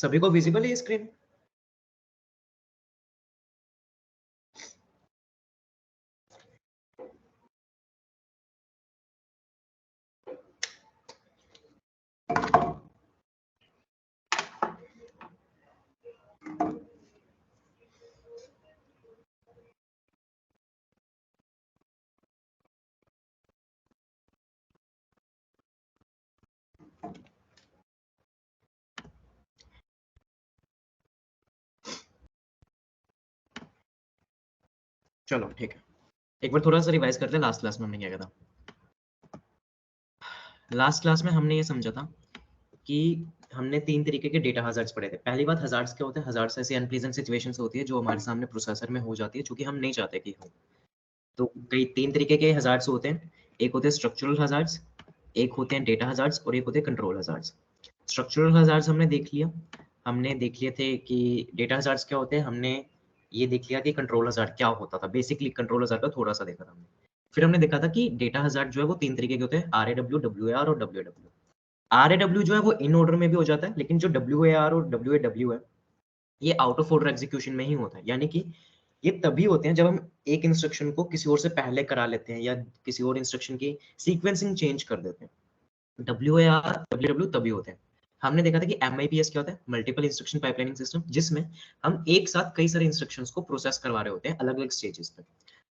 सभी को विजिबल है ये स्क्रीन? चलो ठीक है, एक बार थोड़ा सा रिवाइज करते हैं लास्ट क्लास में हमने क्या किया था। लास्ट क्लास में हमने ये समझा था कि हमने 3 तरीके के डेटा हज़ार्ड्स पढ़े थे। पहली बात, हज़ार्ड्स क्या होते हैं? हज़ार्ड्स ऐसी अनप्लीजेंट सिचुएशंस होती है जो हमारे सामने प्रोसेसर में हो जाती है, जो कि हम नहीं चाहते कि हो। तो कई 3 तरीके के हज़ार्ड्स होते हैं। एक होते हैं स्ट्रक्चरल हज़ार्ड्स, एक होते हैं डेटा हज़ार्ड्स और एक होते हैं कंट्रोल हज़ार्ड्स। स्ट्रक्चरल हज़ार्ड्स हमने देख लिया। हमने देख लिए थे कि डेटा हज़ार्ड्स क्या होते हैं, हमने ये देख लिया कि कंट्रोल हज़ार्ड क्या होता था। बेसिकली कंट्रोल हज़ार्ड का थोड़ा-सा देखा था हमने। फिर हमने देखा था कि डेटा हज़ार्ड जो है वो 3 तरीके के होते हैं, आरएडब्ल्यू, डब्ल्यूएआर और डब्ल्यूएडब्ल्यू। आरएडब्ल्यू जो है वो इन ऑर्डर में भी हो जाता है, लेकिन जो डब्ल्यूएआर और डब्ल्यूएडब्ल्यू है, ये आउट ऑफ ऑर्डर एग्जीक्यूशन में ही होता है। यानी कि ये तभी होते हैं जब हम एक इंस्ट्रक्शन को किसी और से पहले करा लेते हैं या किसी और इंस्ट्रक्शन की सीक्वेंसिंग चेंज कर देते हैं। डब्ल्यूएआर, डब्ल्यूडब्ल्यू तभी होते हैं। हमने देखा था कि एमआईपीएस क्या होता है? मल्टीपल इंस्ट्रक्शन पाइपलाइनिंग सिस्टम, जिसमें हम एक साथ कई सारे इंस्ट्रक्शंस को प्रोसेस करवा रहे होते हैं अलग-अलग स्टेजेस पे।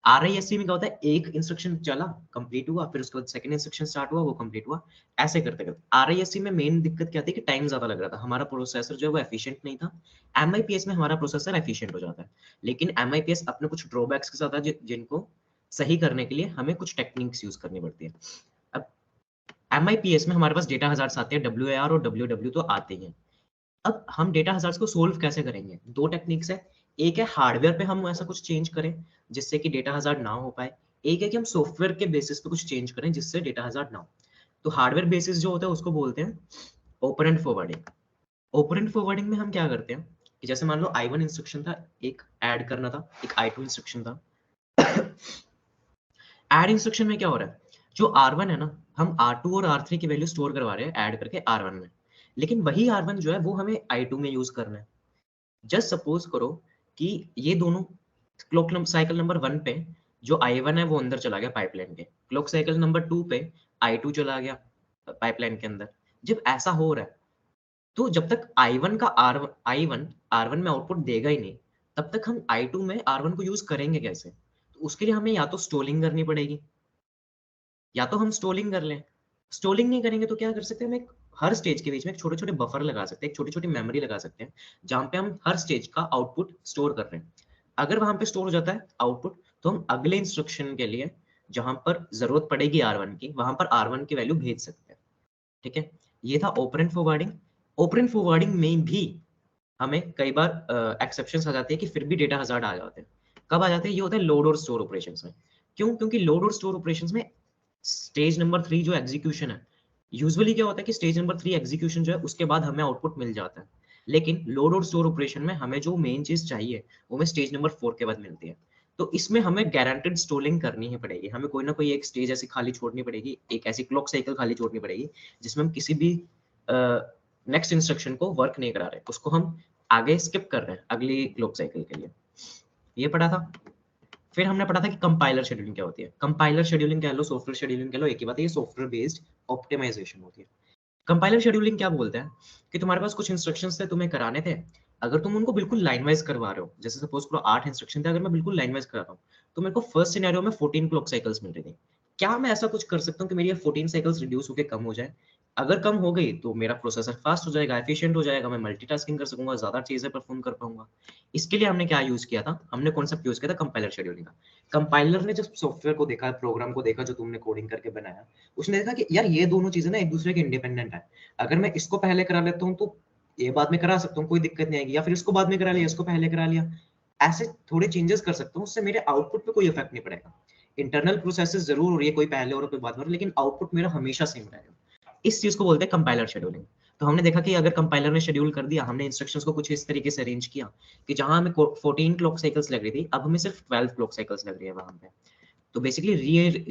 आरआईएससी में क्या होता है? एक इंस्ट्रक्शन चला, कंप्लीट हुआ, फिर उसके बाद सेकंड इंस्ट्रक्शन स्टार्ट हुआ, वो कंप्लीट हुआ, ऐसे करते-करते। आरआईएससी में मेन दिक्कत क्या थी कि टाइम ज़्यादा लग रहा था। हमारा प्रोसेसर जो है वो एफिशिएंट नहीं था। एमआईपीएस में हमारा प्रोसेसर एफिशिएंट हो जाता है। लेकिन एमआईपीएस अपने कुछ ड्रॉबैक्स के साथ है जिनको सही करने के लिए हमें कुछ टेक्निक्स यूज़ करनी पड़ती है। अब एमआईपीएस में हमारे पास डेटा हज़ार्ड्स आते हैं, डब्ल्यूएआर और डब्ल्यूडब्ल्यू तो आते ही हैं। अब हम डेटा हज़ार्ड्स को सोल्व कैसे करेंगे? 2 टेक्निक्स है। एक है हार्डवेयर पे हम ऐसा कुछ चेंज करें, जिससे कि डेटा हज़ार्ड ना हो पाए। एक है कि हम सॉफ्टवेयर के बेसिस पे कुछ चेंज करें, जिससे डेटा हज़ार्ड ना हो। तो हार्डवेयर बेसिस जो होता है उसको बोलते हैं ऑपरेंड फॉरवर्डिंग। ऑपरेंड फॉरवर्डिंग में हम क्या करते हैं कि जैसे मान लो I1 इंस्ट्रक्शन था, एक ऐड करना था, एक I2 इंस्ट्रक्शन था। ऐड इंस्ट्रक्शन में क्या हो रहा है? जो R1 है ना, हम R2 और R3 की वैल्यू स्टोर करवा रहे हैं ऐड करके R1 में। लेकिन वही R1 जो है वो हमें I2 में यूज़ करना है। जस्ट सपोज करो कि ये दोनों क्लॉक साइकिल नंबर 1 पे जो I1 है वो अंदर चला गया पाइपलाइन के। क्लॉक साइकिल नंबर 2 पे I2 चला गया पाइपलाइन के अंदर। जब ऐसा हो रहा है, तो जब तक I1 R1 में आउटपुट देगा ही नहीं, तब तक हम I2 में R1 को यूज़ करेंगे कैसे? तो उसके लिए हमें या तो स्टॉलिंग करनी पड़ेगी, या तो हम स्टॉलिंग कर लें। स्टॉलिंग नहीं करेंगे तो क्या कर सकते हैं, हम एक हर स्टेज के बीच में एक छोटे-छोटे बफर लगा सकते हैं, एक छोटी-छोटी मेमोरी लगा सकते हैं, जहाँ पे हम हर स्टेज का आउटपुट स्टोर कर रहे हैं। अगर वहाँ पे स्टोर हो जाता है आउटपुट, तो हम अगले इंस्ट्रक्शन के लिए जहाँ पर ज़रूरत पड़ेगी R1 की, वहाँ पर R1 की वैल्यू भेज सकते हैं। ठीक है? ये था ऑपरेंड फॉरवर्डिंग। ऑपरेंड फॉरवर्डिंग में भी हमें कई बार एक्सेप्शंस आ जाती है कि फिर भी डेटा हज़ार्ड आ जाते हैं। कब आ जाते हैं? ये होता है लोड और स्टोर ऑपरेशंस में। क्यों? क्योंकि लोड और स्टोर ऑपरेशंस में स्टेज नंबर 3 जो एग्जीक्यूशन है, यूजुअली क्या होता है कि स्टेज नंबर 3 एग्जीक्यूशन जो है उसके बाद हमें आउटपुट मिल जाता है। लेकिन लोड और स्टोर ऑपरेशन में हमें जो मेन चीज़ चाहिए, वो हमें स्टेज नंबर 4 के बाद मिलती है। तो इसमें हमें गारंटीड स्टॉलिंग करनी ही पड़ेगी। हमें कोई ना कोई एक स्टेज ऐसी खाली छोड़नी पड़ेगी, एक ऐसी क्लॉक साइकिल खाली छोड़नी पड़ेगी, जिसमें हम किसी भी नेक्स्ट इंस्ट्रक्शन को वर्क नहीं करा रहे। उसको हम आगे स्किप कर रहे हैं अगली क्लॉक साइकिल के लिए। ये पढ़ा था। फिर हमने पढ़ा था कि कंपाइलर शेड्यूलिंग क्या होती है। कंपाइलर शेड्यूलिंग कह लो, सॉफ्टवेयर शेड्यूलिंग कह लो, एक ही बात है, ये सॉफ्टवेयर बेस्ड ऑप्टिमाइजेशन होती है। कंपाइलर शेड्यूलिंग क्या बोलते हैं कि तुम्हारे पास कुछ इंस्ट्रक्शंस थे, तुम्हें कराने थे। अगर तुम उनको बिल्कुल लाइन वाइज करवा रहे हो, जैसे सपोज करो 8 इंस्ट्रक्शन थे, अगर मैं बिल्कुल लाइन वाइज करा रहा हूँ, तो मेरे को फर्स्ट सिनेरियो में 14 क्लॉक साइकिल्स मिल रही थी। क्या मैं ऐसा कुछ कर सकता हूँ कि मेरी ये 14 साइकिल्स रिड्यूस होके कम हो जाए? अगर कम हो गई तो मेरा प्रोसेसर फास्ट हो जाएगा, एफिशिएंट हो जाएगा, मैं मल्टीटास्किंग कर सकूंगा, ज्यादा चीजें परफॉर्म कर पाऊंगा। इसके लिए हमने क्या यूज किया था? हमने कॉन्सेप्ट यूज किया था कंपाइलर शेड्यूलिंग का। कंपाइलर ने जब सॉफ्टवेयर को देखा, प्रोग्राम को देखा जो तुमने कोडिंग करके बनाया, उसने देखा कि यार ये दोनों चीजें ना एक दूसरे के इंडिपेंडेंट है। अगर मैं इसको पहले करा लेता हूँ तो ये बाद में करा सकता हूँ, कोई दिक्कत नहीं आएगी, या फिर इसको बाद में करा लिया, इसको पहले करा लिया, ऐसे थोड़े चेंजेस कर सकता हूँ, उससे मेरे आउटपुट पे कोई इफेक्ट नहीं पड़ेगा। इंटरनल प्रोसेसेस जरूर हो रही है, कोई पहले और कोई बाद में, लेकिन आउटपुट मेरा हमेशा सेम रहेगा। इस चीज को बोलते हैं कंपाइलर शेड्यूलिंग। तो हमने देखा कि अगर कंपाइलर ने शेड्यूल कर दिया, हमने इंस्ट्रक्शंस को कुछ इस तरीके से अरेंज किया कि जहां हमें 14 क्लॉक साइकिल्स लग रही थी, अब हमें सिर्फ 12 क्लॉक साइकिल्स लग रही है वहां पे। तो basically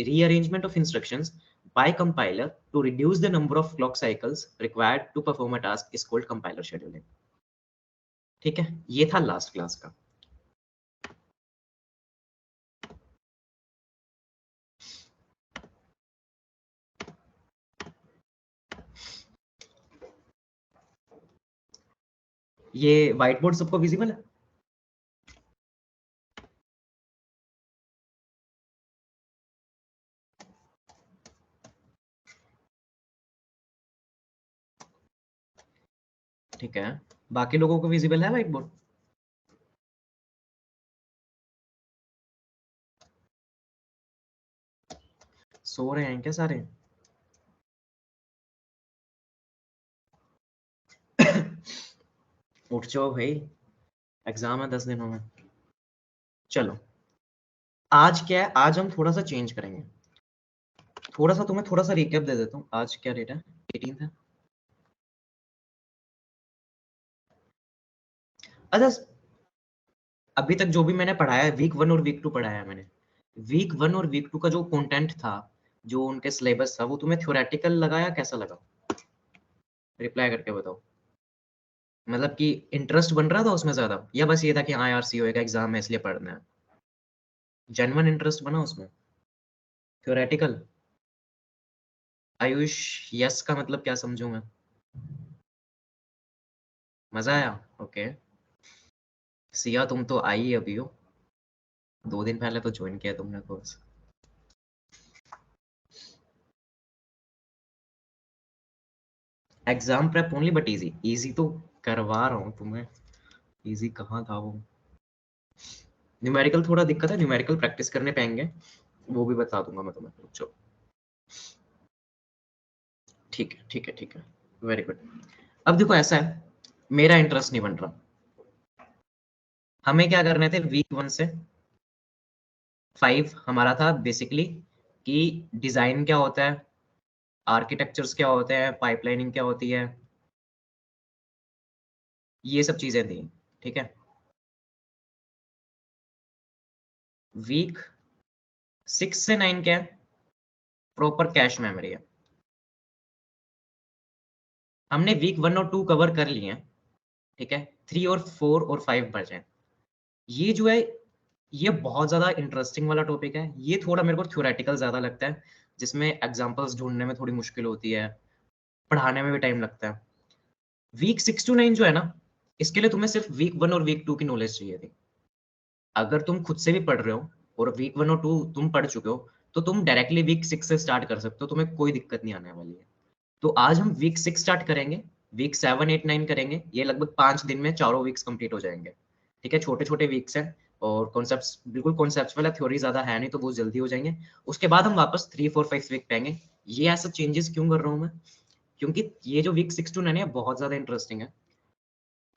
rearrangement of instructions by compiler to reduce the number of clock cycles required to perform a task is called compiler scheduling. ठीक है, ये था लास्ट क्लास का। ये व्हाइट बोर्ड सबको विजिबल है? ठीक है, बाकी लोगों को विजिबल है व्हाइट बोर्ड? सो रहे हैं क्या सारे? उठ जाओ भाई, एग्जाम है 10 दिनों में। चलो, आज क्या है, आज हम थोड़ा सा चेंज करेंगे। थोड़ा सा तुम्हें थोड़ा सा रिकैप दे देता हूँ। आज क्या डेट है? 18 है। अच्छा, अभी तक जो भी मैंने पढ़ाया है, वीक 1 और वीक 2 पढ़ाया है मैंने। वीक 1 और वीक 2 का जो कंटेंट था, जो उनके सिलेबस था, वो तुम्हें थ्योरेटिकल लगा या कैसा लगा? रिप्लाई करके बताओ। मतलब कि इंटरेस्ट बन रहा था उसमें ज्यादा, या बस ये था कि हाँ यार सीओए का एग्जाम है इसलिए पढ़ना है? जेन्युइन इंटरेस्ट बना उसमें? थ्योरेटिकल? आयुष, यस का मतलब क्या समझूं मैं? मजा आया? ओके। सिया, तुम तो आई अभी हो, 2 दिन पहले तो ज्वाइन किया तुमने course. Exam prep only but easy, easy तो करवा रहा हूँ तुम्हें। इजी कहाँ था वो? न्यूमेरिकल थोड़ा दिक्कत है, न्यूमेरिकल प्रैक्टिस करने पाएंगे, वो भी बता दूंगा मैं तुम्हें, रुक जाओ। ठीक है ठीक है ठीक है, वेरी गुड। अब देखो ऐसा है, मेरा इंटरेस्ट नहीं बन रहा। हमें क्या करने थे वीक 1 से 5, हमारा था बेसिकली कि डिजाइन क्या होता है, आर्किटेक्चर्स क्या होते हैं, पाइपलाइनिंग क्या होती है, ये सब चीजें थी। ठीक है, वीक 6 से 9 क्या है? प्रॉपर कैश मेमोरी है। हमने वीक 1 और 2 कवर कर लिए हैं। ठीक है, 3 और 4 और 5 बचे हैं। ये जो है, ये बहुत ज्यादा इंटरेस्टिंग वाला टॉपिक है। ये थोड़ा मेरे को थ्योरेटिकल ज्यादा लगता है, जिसमें एग्जांपल्स ढूंढने में थोड़ी मुश्किल होती है, पढ़ाने में भी टाइम लगता है। वीक 6 to 9 जो है ना, इसके लिए तुम्हें सिर्फ वीक 1 और वीक 2 की नॉलेज चाहिए थी। अगर तुम खुद से भी पढ़ रहे हो और वीक 1 और 2 तुम पढ़ चुके हो, तो तुम डायरेक्टली वीक 6 से स्टार्ट कर सकते हो, तुम्हें कोई दिक्कत नहीं आने वाली है। तो आज हम वीक 6 स्टार्ट करेंगे, वीक 7, 8, 9 करेंगे। ये लगभग 5 दिन में चारों वीक्स कंप्लीट हो जाएंगे। ठीक है, छोटे छोटे वीक्स हैं, और कॉन्सेप्ट्स बिल्कुल कॉन्सेप्ट्स वाला, थ्योरी ज्यादा है नहीं तो वो जल्दी हो जाएंगे। उसके बाद हम वापस 3, 4, 5 वीक पे आएंगे। ये ऐसा चेंजेस क्यों कर रहा हूँ मैं? क्योंकि ये जो वीक 6 to 9 है बहुत ज्यादा इंटरेस्टिंग है।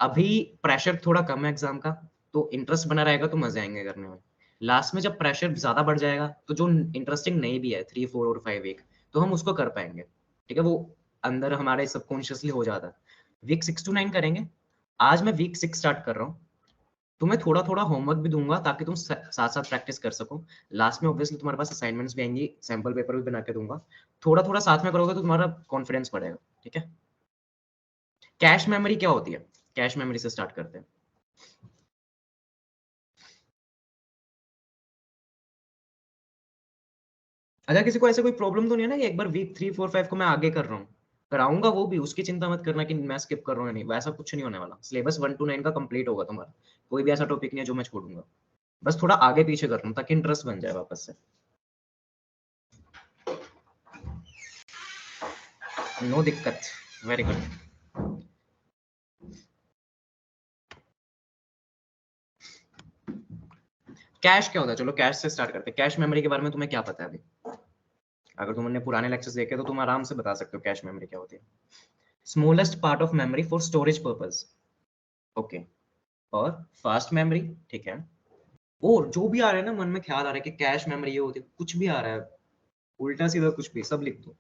अभी प्रेशर थोड़ा कम है एग्जाम का, तो इंटरेस्ट बना रहेगा तो मजे आएंगे करने में। लास्ट में जब प्रेशर ज्यादा बढ़ जाएगा, तो जो इंटरेस्टिंग नहीं भी है 3, 4 और 5 वीक, तो हम उसको कर पाएंगे। ठीक है, वो अंदर हमारे सबकॉन्शियसली हो जाता है। वीक 6 to 9 करेंगे। आज मैं वीक 6 स्टार्ट कर रहा हूँ। तुम्हें थोड़ा थोड़ा होमवर्क भी दूंगा ताकि तुम साथ साथ प्रैक्टिस कर सको। लास्ट में ऑब्वियसली तुम्हारे पास असाइनमेंट्स भी आएंगी, सैम्पल पेपर भी बना के दूंगा। थोड़ा थोड़ा साथ में करोगे तो तुम्हारा कॉन्फिडेंस बढ़ेगा। ठीक है, कैश मेमोरी क्या होती है? कैश मेमोरी से स्टार्ट करते हैं। अगर किसी को ऐसे कोई प्रॉब्लम तो नहीं है ना कि एक बार वीक 3, 4, 5 को मैं आगे कर रहा हूँ, कराऊंगा वो भी, उसकी चिंता मत करना कि मैं स्किप कर रहा हूँ या नहीं, वैसा कुछ नहीं होने वाला। सिलेबस 1 to 9 का कंप्लीट होगा तुम्हारा, कोई भी ऐसा टॉपिक नहीं है जो मैं छोड़ूंगा। बस थोड़ा आगे पीछे कर रहा हूँ ताकि इंटरेस्ट बन जाए वापस से। नो दिक्कत, वेरी गुड। कैश क्या होता है? चलो कैश से स्टार्ट करते हैं। कैश मेमोरी के बारे में तुम्हें क्या पता है अभी? अगर तुमने पुराने लेक्चर्स देखे तो तुम आराम से बता सकते हो कैश मेमोरी क्या होती है। Smallest part of memory for storage purpose. Okay, और फास्ट मेमोरी। ठीक है, और जो भी आ रहा है ना मन में ख्याल आ रहा है कि कैश मेमोरी ये होती है, कुछ भी आ रहा है, उल्टा सीधा कुछ भी, सब लिख दो।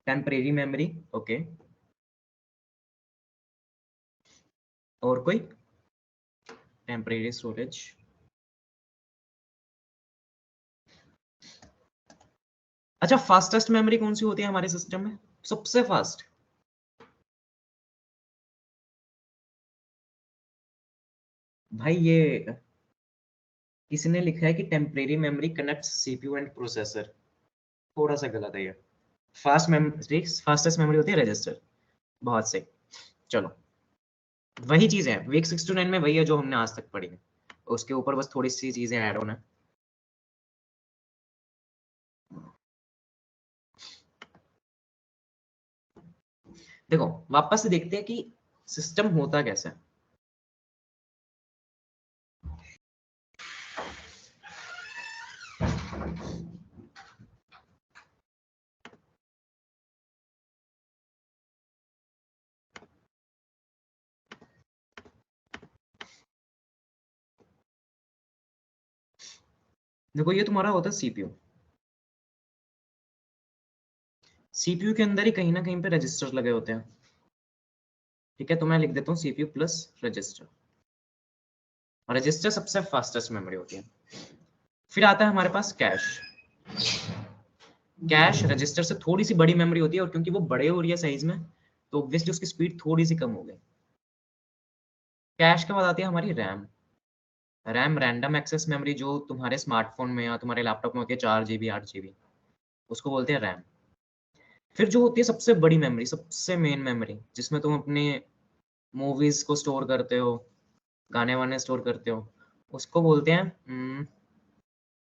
Temporary memory. ओके, और कोई? Temporary storage. अच्छा, फास्टेस्ट मेमोरी कौन सी होती है हमारे सिस्टम में? सबसे फास्ट? भाई ये किसी ने लिखा है कि temporary memory connects CPU and processor, थोड़ा सा गलत है ये। फास्ट मेमोरी, फास्टेस्ट मेमोरी होती है रजिस्टर। बहुत सही। चलो, वही चीज है वीक 6 to 9 में, वही है जो हमने आज तक पढ़ी है, उसके ऊपर बस थोड़ी सी चीजें ऐड ऑन है। देखो वापस से देखते हैं कि सिस्टम होता कैसा है। देखो ये तुम्हारा होता है सीपीयू। सीपीयू के अंदर ही कहीं ना कहीं पे रजिस्टर लगे होते हैं। ठीक है, तो मैं लिख देता हूँ सीपीयू प्लस रजिस्टर। रजिस्टर सबसे फास्टेस्ट मेमोरी होती है। फिर आता है हमारे पास कैश। कैश रजिस्टर से थोड़ी सी बड़ी मेमोरी होती है, और क्योंकि वो बड़े हो रही है साइज में, तो ऑब्वियसली उसकी स्पीड थोड़ी सी कम हो गई। कैश के बाद आती है हमारी RAM. RAM random access memory, जो तुम्हारे स्मार्टफोन में या तुम्हारे लैपटॉप में होती है, 4 GB 8 GB, उसको बोलते हैं रैम। फिर जो होती है सबसे बड़ी मेमोरी, सबसे मेन मेमोरी, जिसमें तुम अपने मूवीज को स्टोर करते हो, गाने वाने स्टोर करते हो, उसको बोलते हैं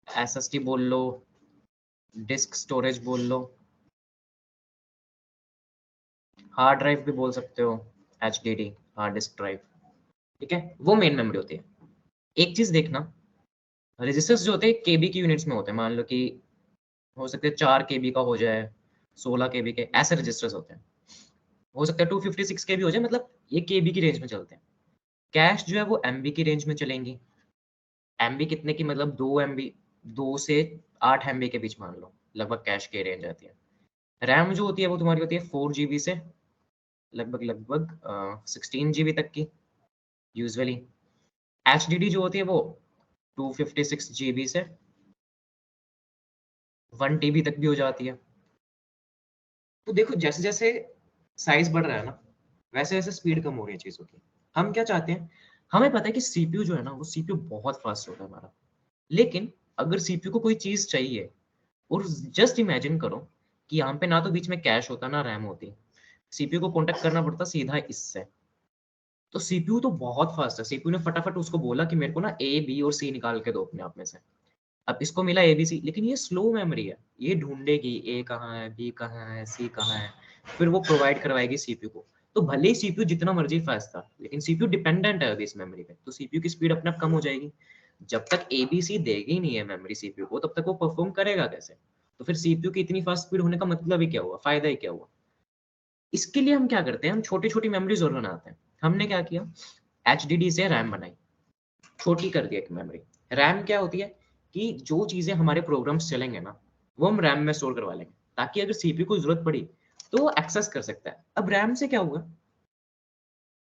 एसएसडी बोल लो, डिस्क स्टोरेज बोल लो, हार्ड ड्राइव भी बोल सकते हो, एचडीडी, हार्ड डिस्क ड्राइव। ठीक है, वो मेन मेमोरी होती है। एक चीज देखना, रजिस्टर्स जो होते हैं केबी की यूनिट्स में होते हैं। मान लो कि हो सकते हैं 4 KB का हो जाए, 16 KB के, ऐसे रजिस्टर्स होते हैं। हो सकता है 256 KB हो जाए, मतलब ये केबी की रेंज में चलते हैं। कैश जो है वो एमबी की रेंज में चलेंगी। एमबी कितने की, मतलब 2 MB, 2 से 8 MB के बीच मान लो, लगभग कैश की रेंज आती है। रैम जो होती है वो तुम्हारी होती है 4 GB से लगभग लगभग 16 GB तक की यूजुअली। एचडीडी जो होती है वो 256 GB से 1 TB तक भी हो जाती है। तो देखो जैसे जैसे साइज बढ़ रहा है ना, वैसे वैसे स्पीड कम हो रही है चीजों की। हम क्या चाहते हैं, हमें पता है कि सीपीयू जो है ना, वो सीपीयू बहुत फास्ट होता है हमारा। लेकिन अगर सीपीयू को कोई चीज चाहिए, और जस्ट इमेजिन करो कि यहाँ पे ना तो बीच में कैश होता ना रैम होती, सीपीयू को कांटेक्ट करना पड़ता सीधा इससे। तो सीपीयू तो बहुत फास्ट है, सीपीयू ने फटाफट उसको बोला कि मेरे को ना ए बी और सी निकाल के दो अपने आप में से। अब इसको मिला एबीसी, लेकिन ये स्लो मेमोरी है, ये ढूंढेगी ए कहाँ है, बी कहाँ है, सी कहाँ है, फिर वो प्रोवाइड करवाएगी सीपीयू को। तो भले ही सीपीयू जितना मर्जी फास्ट था, लेकिन सीपीयू डिपेंडेंट है अभी इस मेमोरी पे, तो सीपीयू की स्पीड अपने आप कम हो जाएगी। जब तक एबीसी देगी नहीं है मेमोरी सीपीयू को, तब तक वो परफॉर्म करेगा कैसे? तो फिर सीपीयू की इतनी फास्ट स्पीड होने का मतलब ही क्या हुआ, फायदा ही क्या हुआ? इसके लिए हम क्या करते हैं, हम छोटी छोटी मेमोरीज और बनाते हैं। हमने क्या किया, एचडीडी से रैम बनाई, छोटी कर दी एक मेमोरी। रैम क्या होती है कि जो चीजें हमारे प्रोग्राम्स चलेंगे ना, वो हम रैम में स्टोर करवा लेंगे, ताकि अगर सीपीयू को जरूरत पड़ी तो वो एक्सेस कर सकता है। अब रैम से क्या हुआ,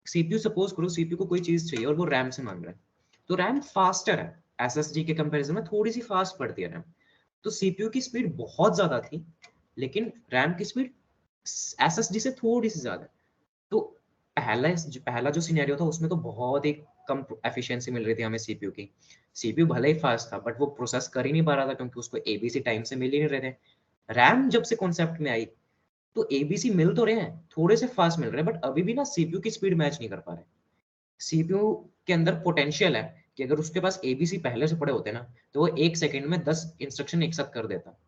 सीपीयू सपोज करो सीपीयू को कोई चीज चाहिए और वो रैम से मांग रहा है, तो रैम फास्टर है, एसएसडी के कंपैरिजन में थोड़ी सी फास्ट पड़ती है रैम। तो सीपीयू की स्पीड बहुत ज्यादा थी, लेकिन रैम की स्पीड एसएसडी से थोड़ी सी ज्यादा है। तो पहला जो सिनेरियो था उसमें तो बहुत ही कम एफिशिएंसी मिल रही थी हमें सीपीयू की। सीपीयू भले ही फास्ट था, बट वो प्रोसेस कर ही नहीं पा रहा था, क्योंकि उसको एबीसी टाइम से मिल ही नहीं रहे थे। रैम जब से कॉन्सेप्ट में आई, तो एबीसी मिल तो रहे हैं, थोड़े से फास्ट मिल रहे हैं, बट अभी भी ना सीपीयू की स्पीड मैच नहीं कर पा रहे। सीपीयू के अंदर पोटेंशियल है कि अगर उसके पास एबीसी पहले से पड़े होते ना, तो वो 1 सेकंड में 10 इंस्ट्रक्शन एक साथ कर देता।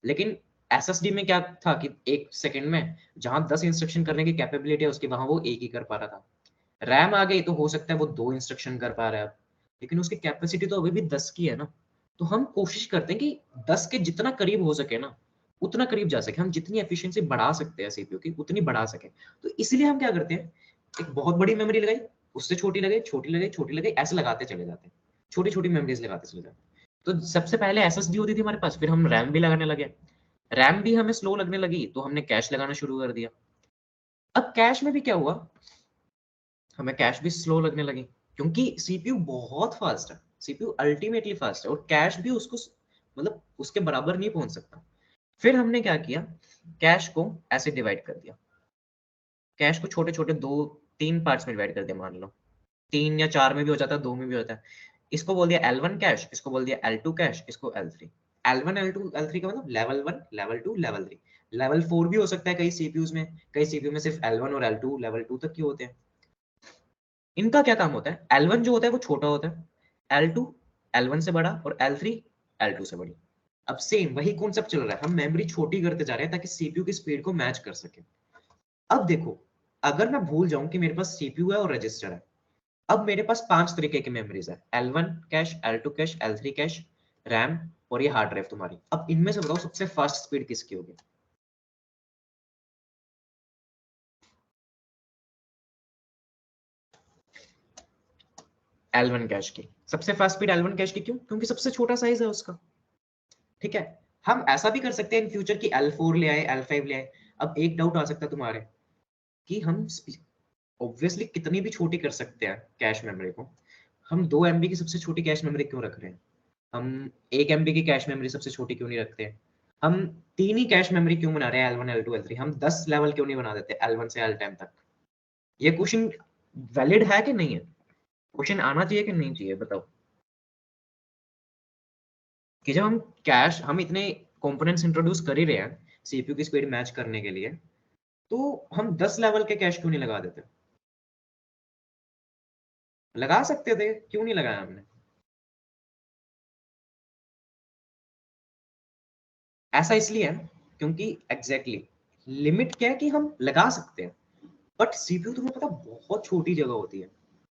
लेकिन एसएसडी में क्या था कि 1 सेकंड में जहां 10 इंस्ट्रक्शन करने की कैपेबिलिटी है उसकी, वहां वो एक ही कर पा रहा था। रैम आ गई तो हो सकता है वो 2 इंस्ट्रक्शन कर पा रहा है अब, लेकिन उसकी कैपेसिटी तो अभी भी 10 की है ना। तो हम कोशिश करते हैं कि 10 के जितना करीब हो सके ना, उतना करीब जा सके, हम जितनी एफिशिएंसी बढ़ा सकते हैं सीपीयू की उतनी बढ़ा सके। तो इसलिए हम क्या करते हैं, एक बहुत बड़ी मेमोरी लगाई, उससे छोटी लगाई, छोटी लगाई, छोटी लगाई, ऐसे लगाते चले जाते हैं, छोटी छोटी मेमोरीज लगाते चले जाते हैं। तो सबसे पहले एसएसडी होती थी हमारे पास, फिर हम रैम भी लगाने लगे। रैम भी हमें स्लो लगने लगी, तो हमने कैश लगाना शुरू कर दिया। अब कैश में भी क्या हुआ, हमें कैश भी स्लो लगने लगी, क्योंकि सीपीयू बहुत फास्ट है, सीपीयू अल्टीमेटली फास्ट है, और कैश भी उसको मतलब उसके बराबर नहीं पहुंच सकता। फिर हमने क्या किया, कैश को ऐसे डिवाइड कर दिया, कैश को छोटे छोटे 2 3 पार्ट्स में डिवाइड कर दिया मान लो। 3 या 4 में भी हो जाता है, 2 में भी होता है। इसको बोल दिया L1 कैश, इसको बोल दिया L2 कैश, इसको L3। L1 L2 L3 का मतलब लेवल 1, लेवल 2, लेवल 3। लेवल 4 भी हो सकता है कई सीपीयूज में, कई सीपीयू में सिर्फ L1 और L2 लेवल 2 तक के होते हैं। इनका क्या काम होता है? L1 जो होता है वो छोटा होता है, L2 L1 से बड़ा और L3 L2 से बड़ी। अब सेम वही कॉन्सेप्ट चल रहा है, हम मेमोरी छोटी करते जा रहे हैं ताकि सीपीयू की स्पीड को मैच कर सके। अब देखो, अगर मैं भूल जाऊं कि मेरे पास सीपीयू है और रजिस्टर है, अब मेरे पास 5 तरीके की मेमोरीज है, L1 cash, L2 cash, L3 cash, RAM और ये हार्ड ड्राइव तुम्हारी। अब इनमें से बताओ सबसे फास्ट स्पीड किसकी होगी? L1 कैश की सबसे फास्ट स्पीड L1 कैश की। क्यों? क्योंकि सबसे छोटा साइज है उसका। ठीक है, हम ऐसा भी कर सकते हैं इन फ्यूचर की L4 ले आए, L5 ले आए। अब एक डाउट आ सकता है तुम्हारे कि हम ऑब्वियसली कितनी भी छोटी कर सकते हैं कैश मेमोरी को, हम 2 MB की सबसे छोटी कैश मेमोरी क्यों रख रहे हैं? हम 1 MB की कैश मेमोरी सबसे छोटी क्यों नहीं रखते? हम 3 ही कैश मेमोरी क्यों बना रहे हैं, L1 L2 L3? हम 10 लेवल क्यों नहीं बना देते L1 से L10 तक? ये क्वेश्चन वैलिड है कि नहीं है? क्वेश्चन आना चाहिए कि नहीं चाहिए, बताओ। कि जब हम इतने कंपोनेंट्स इंट्रोड्यूस कर ही रहे हैं सीपीयू की स्पीड मैच करने के लिए, तो हम 10 लेवल के कैश क्यों नहीं लगा देते? लगा सकते थे, क्यों नहीं लगाया हमने? ऐसा इसलिए है क्योंकि एग्जैक्टली लिमिट क्या है कि हम लगा सकते हैं, बट सीपीयू तुम्हें पता बहुत छोटी जगह होती है,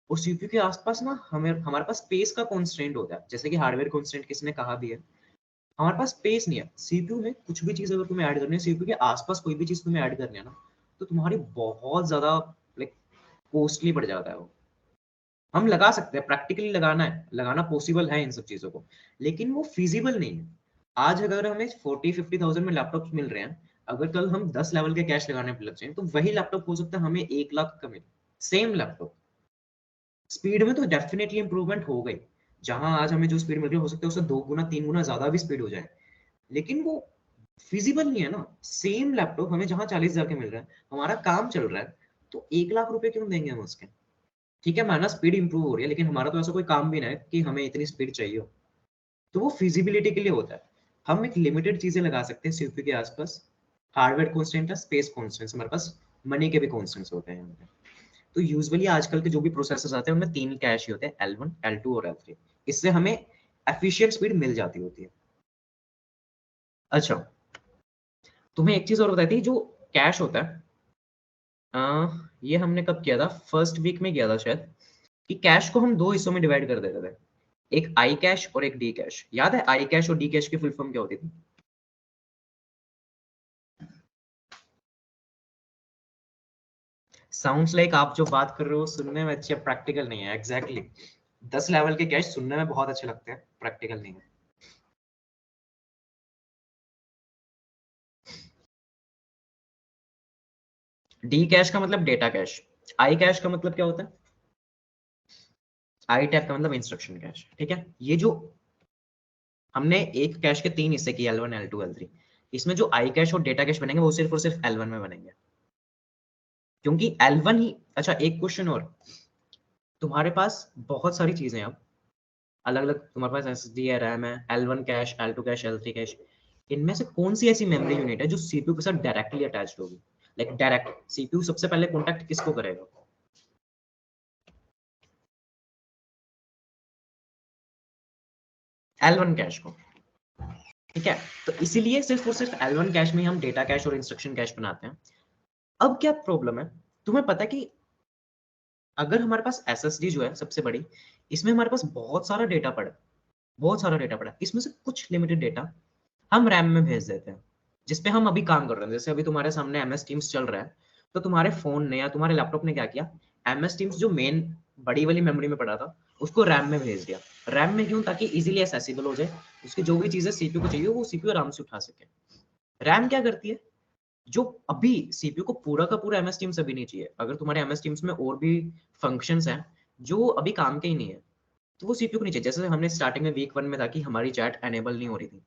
और सीपीयू के आसपास ना हमें हमारे पास स्पेस का कॉन्स्ट्रेंट होता है, जैसे कि हार्डवेयर कॉन्स्ट्रेंट किसने कहा भी है। हमारे पास स्पेस नहीं है सीपीयू में, कुछ भी चीज अगर तुम्हें ऐड करनी है सीपीयू के आसपास, कोई भी चीज तुम्हें ऐड करनी है ना, तो तुम्हारी बहुत ज्यादा लाइक कॉस्टली पड़ जाता है वो। हम लगा सकते हैं, प्रैक्टिकली लगाना है, लगाना पॉसिबल है इन सब चीजों को, लेकिन वो फिजिबल नहीं है। आज अगर हमें 40-50 थाउजेंड में लैपटॉप मिल रहे हैं, अगर कल हम 10 लेवल के कैश लगाने पे लग जाए तो वही लैपटॉप हो सकता है हमें 1 लाख का मिले, सेम लैपटॉप। स्पीड में तो डेफिनेटली इंप्रूवमेंट हो गई, जहां आज हमें जो स्पीड मिल रही है हो सकता है उससे 2 गुना 3 गुना ज्यादा भी स्पीड हो जाए, लेकिन वो फिजिबल नहीं है ना। सेम लैपटॉप हमें जहां 40 हजार के मिल रहा है, हमारा काम चल रहा है, तो 1 लाख रुपए क्यों देंगे हम उसके? ठीक है, माना स्पीड इंप्रूव हो रही है, लेकिन हमारा तो ऐसा कोई काम भी ना है कि हमें इतनी स्पीड चाहिए हो। तो वो फिजिबिलिटी के लिए होता है। हम एक लिमिटेड चीजें लगा सकते हैं सीपीयू के आसपास। हार्डवेयर कॉन्स्टेंट है, स्पेस कॉन्स्टेंट, हमारे पास मनी के भी कॉन्स्टेंट्स होते हैं यहाँ पे। तो यूजुअली आजकल के जो भी प्रोसेसर्स आते हैं उनमें 3 कैश ही होते हैं, L1 L2 और L3। इससे हमें एफिशिएंट स्पीड मिल जाती होती है। अच्छा, तुम्हें एक चीज और बताई थी, जो कैश होता है, ये हमने कब किया था, फर्स्ट वीक में किया था शायद, कि कैश को हम 2 हिस्सों में डिवाइड कर देते थे, एक आई कैश और एक डी कैश। याद है आई कैश और डी कैश की फुल फॉर्म क्या होती थी? साउंड्स लाइक आप जो बात कर रहे हो सुनने में अच्छे, प्रैक्टिकल नहीं है। एग्जैक्टली 10 लेवल के कैश सुनने में बहुत अच्छे लगते हैं, प्रैक्टिकल नहीं है। डी कैश का मतलब डेटा कैश, आई कैश का मतलब क्या होता है? आई टैप का मतलब इंस्ट्रक्शन कैश। ठीक है, ये जो हमने एक कैश के 3 हिस्से किए, L1 L2 L3, इसमें जो आई कैश और डेटा कैश बनेंगे वो सिर्फ और सिर्फ L1 में बनेंगे, क्योंकि L1 ही। अच्छा, एक क्वेश्चन और, तुम्हारे पास बहुत सारी चीजें हैं अब, अलग अलग तुम्हारे पास एसएसडी है, रैम है, L1 cash, L2 cash, L3 cash, इनमें से कौन सी ऐसी मेमोरी यूनिट है जो सीपीयू के साथ डायरेक्टली अटैच्ड होगी? लाइक डायरेक्ट सीपीयू सबसे पहले कॉन्टैक्ट किसको करेगा? L1 कैश को। ठीक है, तो इसीलिए सिर्फ और सिर्फ L1 कैश में ही हम डेटा कैश और इंस्ट्रक्शन कैश बनाते हैं। अब क्या प्रॉब्लम है, तुम्हें पता है कि अगर हमारे पास एसएसडी जो है सबसे बड़ी, इसमें हमारे पास बहुत सारा डेटा पड़ा है, बहुत सारा डेटा पड़ा है, इसमें से कुछ लिमिटेड डेटा हम रैम में भेज देते हैं, जिसपे हम अभी काम कर रहे हैं। जैसे अभी तुम्हारे सामने एमएस टीम्स चल रहा है, तो तुम्हारे फोन ने या तुम्हारे लैपटॉप ने क्या किया, एमएस टीम्स जो मेन बड़ी वाली मेमोरी में पड़ा था उसको रैम में भेज दिया। रैम में क्यों? ताकि इजीली एक्सेसिबल हो जाए, उसकी जो भी चीजें सीपीयू को चाहिए वो सीपीयू आराम से उठा सके। रैम क्या करती है, जो अभी सीपीयू को पूरा का पूरा एमएस टीम्स अभी नहीं चाहिए, अगर तुम्हारे एमएस टीम्स में और भी फंक्शंस हैं जो अभी काम के ही नहीं है, तो वो सीपीयू को नहीं चाहिए। जैसे हमने स्टार्टिंग में वीक 1 में था कि हमारी चैट एनेबल नहीं हो रही थी,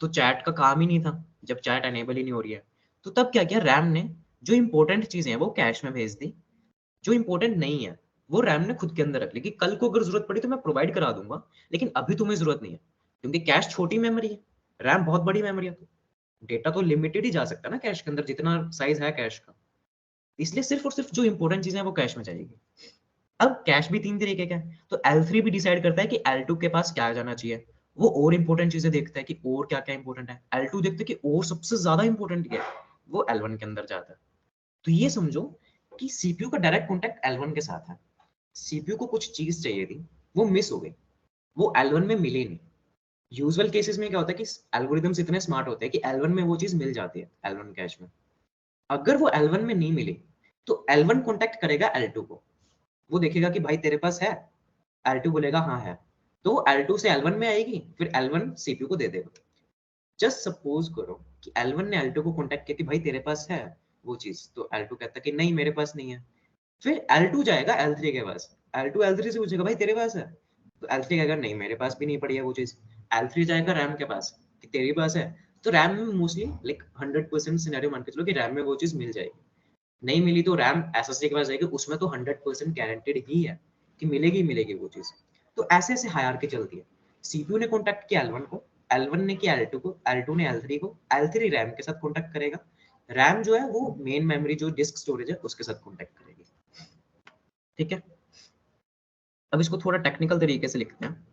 तो चैट का काम ही नहीं था, जब चैट एनेबल ही नहीं हो रही है, तो तब क्या किया रैम ने, जो इंपॉर्टेंट चीजें हैं वो कैश में भेज दी, जो इंपॉर्टेंट नहीं है वो रैम ने खुद के अंदर रख ली कि कल को अगर जरूरत पड़ी तो मैं प्रोवाइड करा दूंगा, लेकिन अभी तुम्हें जरूरत नहीं है, क्योंकि कैश छोटी मेमोरी है, रैम बहुत बड़ी मेमोरी है, तो डेटा तो लिमिटेड ही जा सकता है ना कैश के अंदर, जितना साइज है कैश का। इसलिए सिर्फ और सिर्फ जो इंपॉर्टेंट चीजें हैं वो कैश में जाएगी। अब कैश भी 3 तरीके का है, तो L3 भी डिसाइड करता है कि L2 के पास क्या जाना चाहिए। वो और इंपॉर्टेंट चीजें देखता है कि और क्या-क्या इंपॉर्टेंट है। L2 देखता है कि और सबसे ज्यादा इंपॉर्टेंट क्या है, वो L1 के अंदर जाता है। तो ये समझो कि सीपीयू का डायरेक्ट कॉन्टैक्ट L1 के साथ है। सीपीयू को कुछ चीज चाहिए थी, वो मिस हो गई, वो L1 में मिली नहीं। यूजुअल केसेस में क्या होता है कि एल्गोरिदम्स इतने स्मार्ट होते हैं कि L1 में वो चीज मिल जाती है, L1 कैश में। अगर वो L1 में नहीं मिली, तो L1 कॉन्टैक्ट करेगा L2 को। वो देखेगा कि भाई तेरे पास है, L2 बोलेगा हाँ है, तो वो L2 से L1 में आएगी, फिर L1 सीपीयू को दे देगा। जस्ट सपोज करो कि L1 ने L2 को कांटेक्ट किया कि भाई तेरे पास है वो चीज, तो L2 कहता कि नहीं मेरे पास नहीं है। फिर L2 जाएगा L3 के पास, L2 L3 से पूछेगा भाई तेरे पास है, तो L3 कहेगा नहीं मेरे पास भी नहीं पड़ी है वो चीज। L3 जाएगा रैम के पास कि तेरे पास है, तो रैम में मोस्टली लाइक 100% सिनेरियो मान के चलो कि रैम में वो चीज मिल जाएगी। नहीं मिली तो रैम एसएसडी के पास जाएगी, उसमें तो 100% गारंटेड ही है कि मिलेगी मिलेगी वो चीज। तो ऐसे ऐसे हायरार्की चलती है। सीपीयू ने कांटेक्ट किया L1 को, L1 ने किया L2 को, L2 ने L3 को, L3 रैम के साथ कांटेक्ट करेगा, रैम जो है वो मेन मेमोरी जो डिस्क स्टोरेज है उसके साथ कांटेक्ट करेगी। ठीक है, अब इसको थोड़ा टेक्निकल तरीके से लिखते हैं।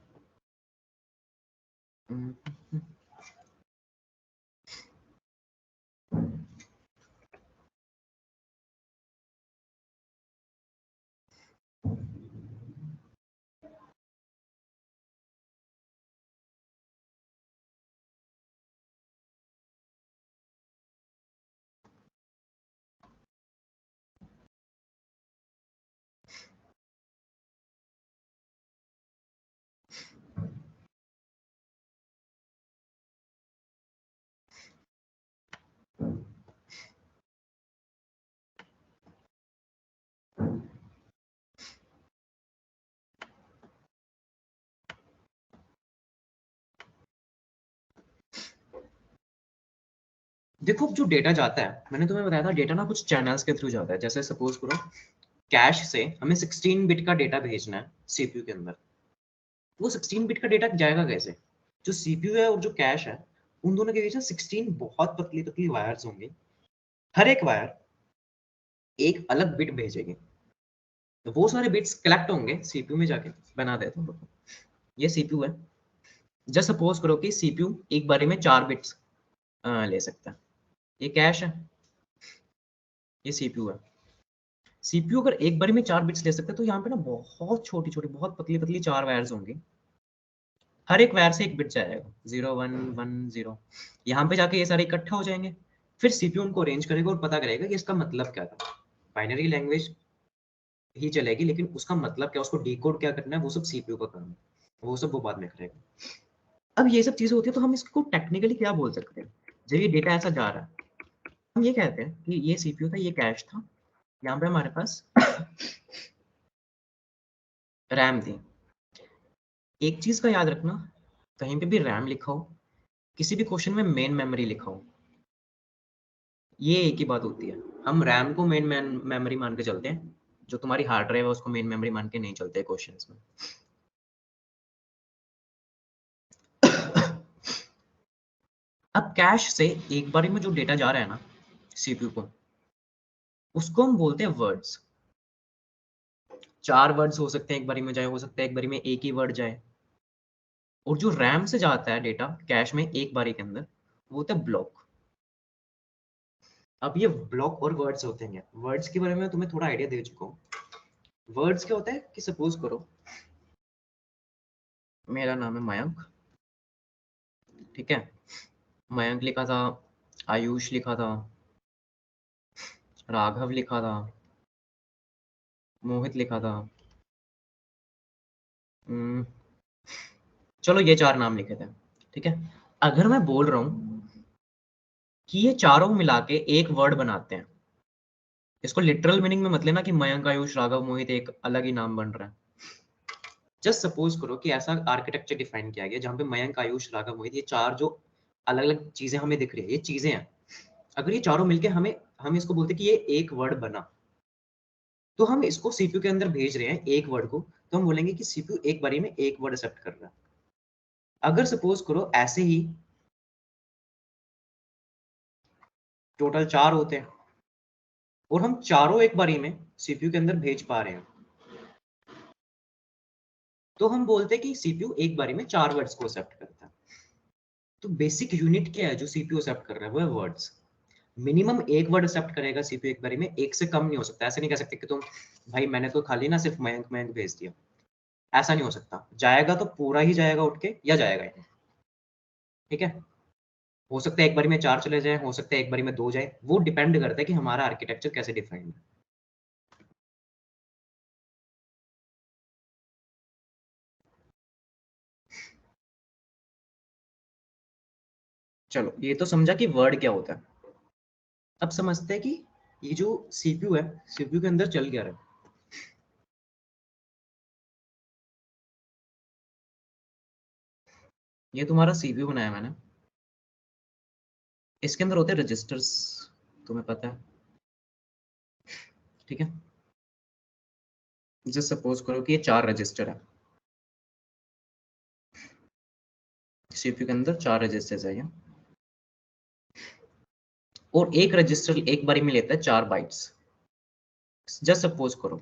देखो जो डेटा जाता है, मैंने तुम्हें बताया था डेटा ना कुछ चैनल्स के थ्रू जाता है। जैसे सपोज करो कैश से हमें 16 बिट का डेटा भेजना है सीपीयू के अंदर, वो 16 बिट का डेटा जाएगा कैसे? जो सीपीयू है और जो कैश है, उन दोनों के बीच में 16 बहुत पतली पतली वायर्स होंगी, हर एक वायर एक अलग बिट भेजेगी, तो वो सारे बिट्स कलेक्ट होंगे सीपीयू में जाके। बना देता हूँ, ये सीपीयू है। जस्ट सपोज करो कि सीपीयू एक बारी में 4 बिट्स ले सकता है। ये कैश है, ये सीपीयू है। सीपीयू अगर एक बारी में 4 बिट्स ले सकता है, तो यहाँ पे ना बहुत छोटी छोटी बहुत पतली पतली 4 वायर्स होंगी, हर एक वायर से एक बिट जाएगा, 0 1 1 0। यहाँ पे जाके ये सारे इकट्ठा हो जाएंगे, फिर सीपीयू उनको अरेंज करेगा और पता करेगा कि इसका मतलब क्या था। बाइनरी लैंग्वेज ही चलेगी, लेकिन उसका मतलब क्या, उसको डिकोड क्या करना है, वो सब सीपीयू का काम है, वो सब वो बाद में करेगा। अब ये सब चीजें होती है, तो हम इसको टेक्निकली क्या बोल सकते हैं? जब ये डेटा ऐसा जा रहा है, हम ये कहते हैं कि ये सीपीयू था, ये कैश था, यहाँ पे हमारे पास रैम थी। एक चीज का याद रखना, कहीं पे भी रैम लिखा हो, किसी भी क्वेश्चन में मेन मेमोरी लिखा हो, ये एक ही बात होती है। हम रैम को मेन मेमोरी मान के चलते हैं, जो तुम्हारी हार्ड ड्राइव है उसको मेन मेमोरी मान के नहीं चलते क्वेश्चंस में। अब कैश से एक बारी में जो डेटा जा रहा है ना सीपीयू को, उसको हम बोलते हैं वर्ड्स। 4 वर्ड्स हो सकते हैं एक बारी में जाए, हो सकता है एक बारी में एक ही वर्ड जाए। और जो रैम से जाता है डेटा कैश में एक बारी के अंदर, वो होता है ब्लॉक। अब ये ब्लॉक और वर्ड्स होते हैं। वर्ड्स के बारे में तुम्हें थोड़ा आइडिया दे चुका हूँ। वर्ड्स क्या होता है कि सपोज करो मेरा नाम है मयंक, ठीक है, मयंक लिखा था, आयुष लिखा था, राघव लिखा था, मोहित लिखा था, हम्म, चलो ये 4 नाम लिखे थे, ठीक है। अगर मैं बोल रहा हूँ कि ये चारों मिला के एक वर्ड बनाते हैं, इसको लिटरल मीनिंग में मत लेना कि मयंक आयुष राघव मोहित एक अलग ही नाम बन रहा है। जस्ट सपोज करो कि ऐसा आर्किटेक्चर डिफाइन किया गया जहाँ पे मयंक आयुष राघव मोहित ये 4 जो अलग अलग चीजें हमें दिख रही है, ये चीजें हैं। अगर ये चारों मिलके हमें, हम इसको बोलते हैं कि ये एक वर्ड बना, तो हम इसको सीपीयू के अंदर भेज रहे हैं एक वर्ड को, तो हम बोलेंगे कि सीपीयू एक बारी में एक वर्ड एक्सेप्ट कर रहा है। अगर सपोज करो ऐसे ही टोटल 4 होते हैं और हम चारों एक बारी में सीपीयू के अंदर भेज पा रहे हैं, तो हम बोलते हैं कि सीपीयू एक बारी में 4 वर्ड्स को एक्सेप्ट करता है। तो बेसिक यूनिट क्या है जो सीपीयू एक्सेप्ट कर रहा है, वो है वर्ड्स। मिनिमम एक वर्ड एक्सेप्ट करेगा सीपीयू एक बारी में, एक से कम नहीं हो सकता। ऐसे नहीं कह सकते कि तुम भाई मैंने तो खाली ना सिर्फ मयंक मयंक भेज दिया, ऐसा नहीं हो सकता। जाएगा तो पूरा ही जाएगा उठ के, या जाएगा ही नहीं। ठीक है, हो सकता है एक बारी में 4 चले जाए, हो सकता है एक बारी में 2 जाए, वो डिपेंड करता है कि हमारा आर्किटेक्चर कैसे डिफाइंड है। चलो ये तो समझा कि वर्ड क्या होता है। अब समझते हैं कि ये जो सीपीयू है, सीपीयू के अंदर चल क्या रहा है। ये तुम्हारा सीपीयू बनाया मैंने, इसके अंदर होते हैं रजिस्टर्स, तुम्हें पता है। ठीक है, जैसे सपोज करो कि ये 4 रजिस्टर है, सीपीयू के अंदर 4 रजिस्टर्स है ये, और एक रजिस्टर एक बारी में लेता है 4 बाइट्स। जस्ट सपोज करो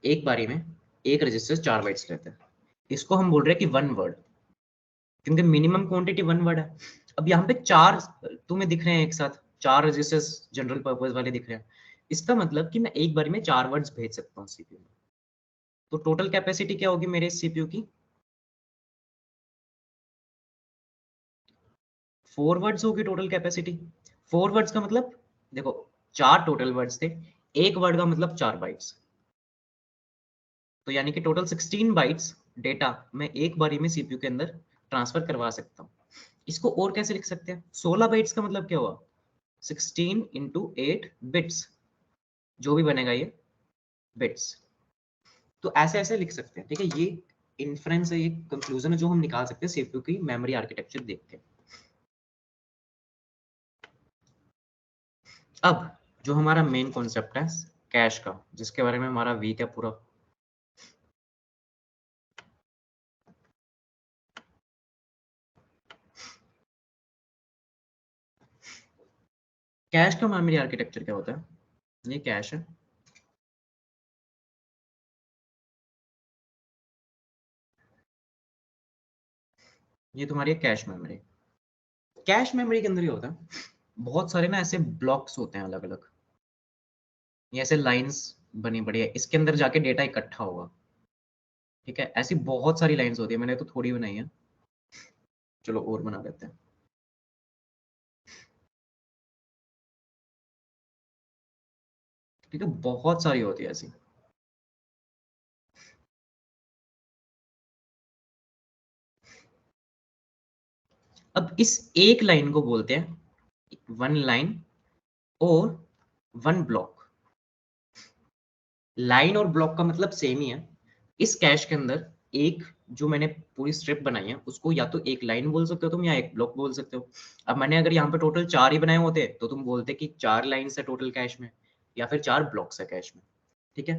एक बारी में एक रजिस्टर 4 बाइट्स लेता है, इसको हम बोल रहे हैं कि 1 वर्ड, क्योंकि मिनिमम क्वांटिटी 1 वर्ड है। अब यहाँ पे 4 तुम्हें दिख रहे हैं एक साथ, 4 रजिस्टर्स जनरल पर्पस वाले दिख रहे हैं, इसका मतलब कि मैं एक बारी में 4 वर्ड्स भेज सकता हूँ सीपीयू में। तो टोटल कैपेसिटी क्या होगी मेरे सीपीयू की, 4 वर्ड्स होगी टोटल कैपेसिटी। 4 वर्ड्स का मतलब देखो, 4 टोटल वर्ड्स थे, एक वर्ड का मतलब 4 बाइट्स, तो यानी कि टोटल 16 बाइट्स डेटा मैं एक बारी में सीपीयू के अंदर ट्रांसफर करवा सकता हूँ। इसको और कैसे लिख सकते हैं, 16 बाइट्स का मतलब क्या हुआ, 16 इंटू 8 बिट्स, जो भी बनेगा ये बिट्स। तो ऐसे ऐसे लिख सकते हैं। ठीक है, ये इन्फ्रेंस है, ये कंक्लूजन है जो हम निकाल सकते हैं सीपीयू की मेमोरी आर्किटेक्चर देख के। अब जो हमारा मेन कॉन्सेप्ट है कैश का, जिसके बारे में हमारा वीक है पूरा, कैश का मेमोरी आर्किटेक्चर क्या होता है। ये कैश है, ये तुम्हारी कैश मेमोरी। कैश मेमोरी के अंदर ये होता है, बहुत सारे ना ऐसे ब्लॉक्स होते हैं अलग अलग, ये ऐसे लाइंस बनी पड़ी है, इसके अंदर जाके डेटा इकट्ठा होगा। ठीक है, ऐसी बहुत सारी लाइंस होती है, मैंने तो थोड़ी बनाई है, चलो और बना लेते हैं। ठीक है, बहुत सारी होती है ऐसी। अब इस एक लाइन को बोलते हैं 1 लाइन और 1 ब्लॉक। लाइन और ब्लॉक का मतलब सेम ही है। इस कैश के अंदर एक जो मैंने पूरी स्ट्रिप बनाई है, उसको या तो एक लाइन बोल सकते हो तुम, या एक ब्लॉक बोल सकते हो। अब मैंने अगर यहाँ पे टोटल 4 ही बनाए होते तो तुम बोलते कि 4 लाइन्स है टोटल कैश में, या फिर 4 ब्लॉक्स है कैश में। ठीक है,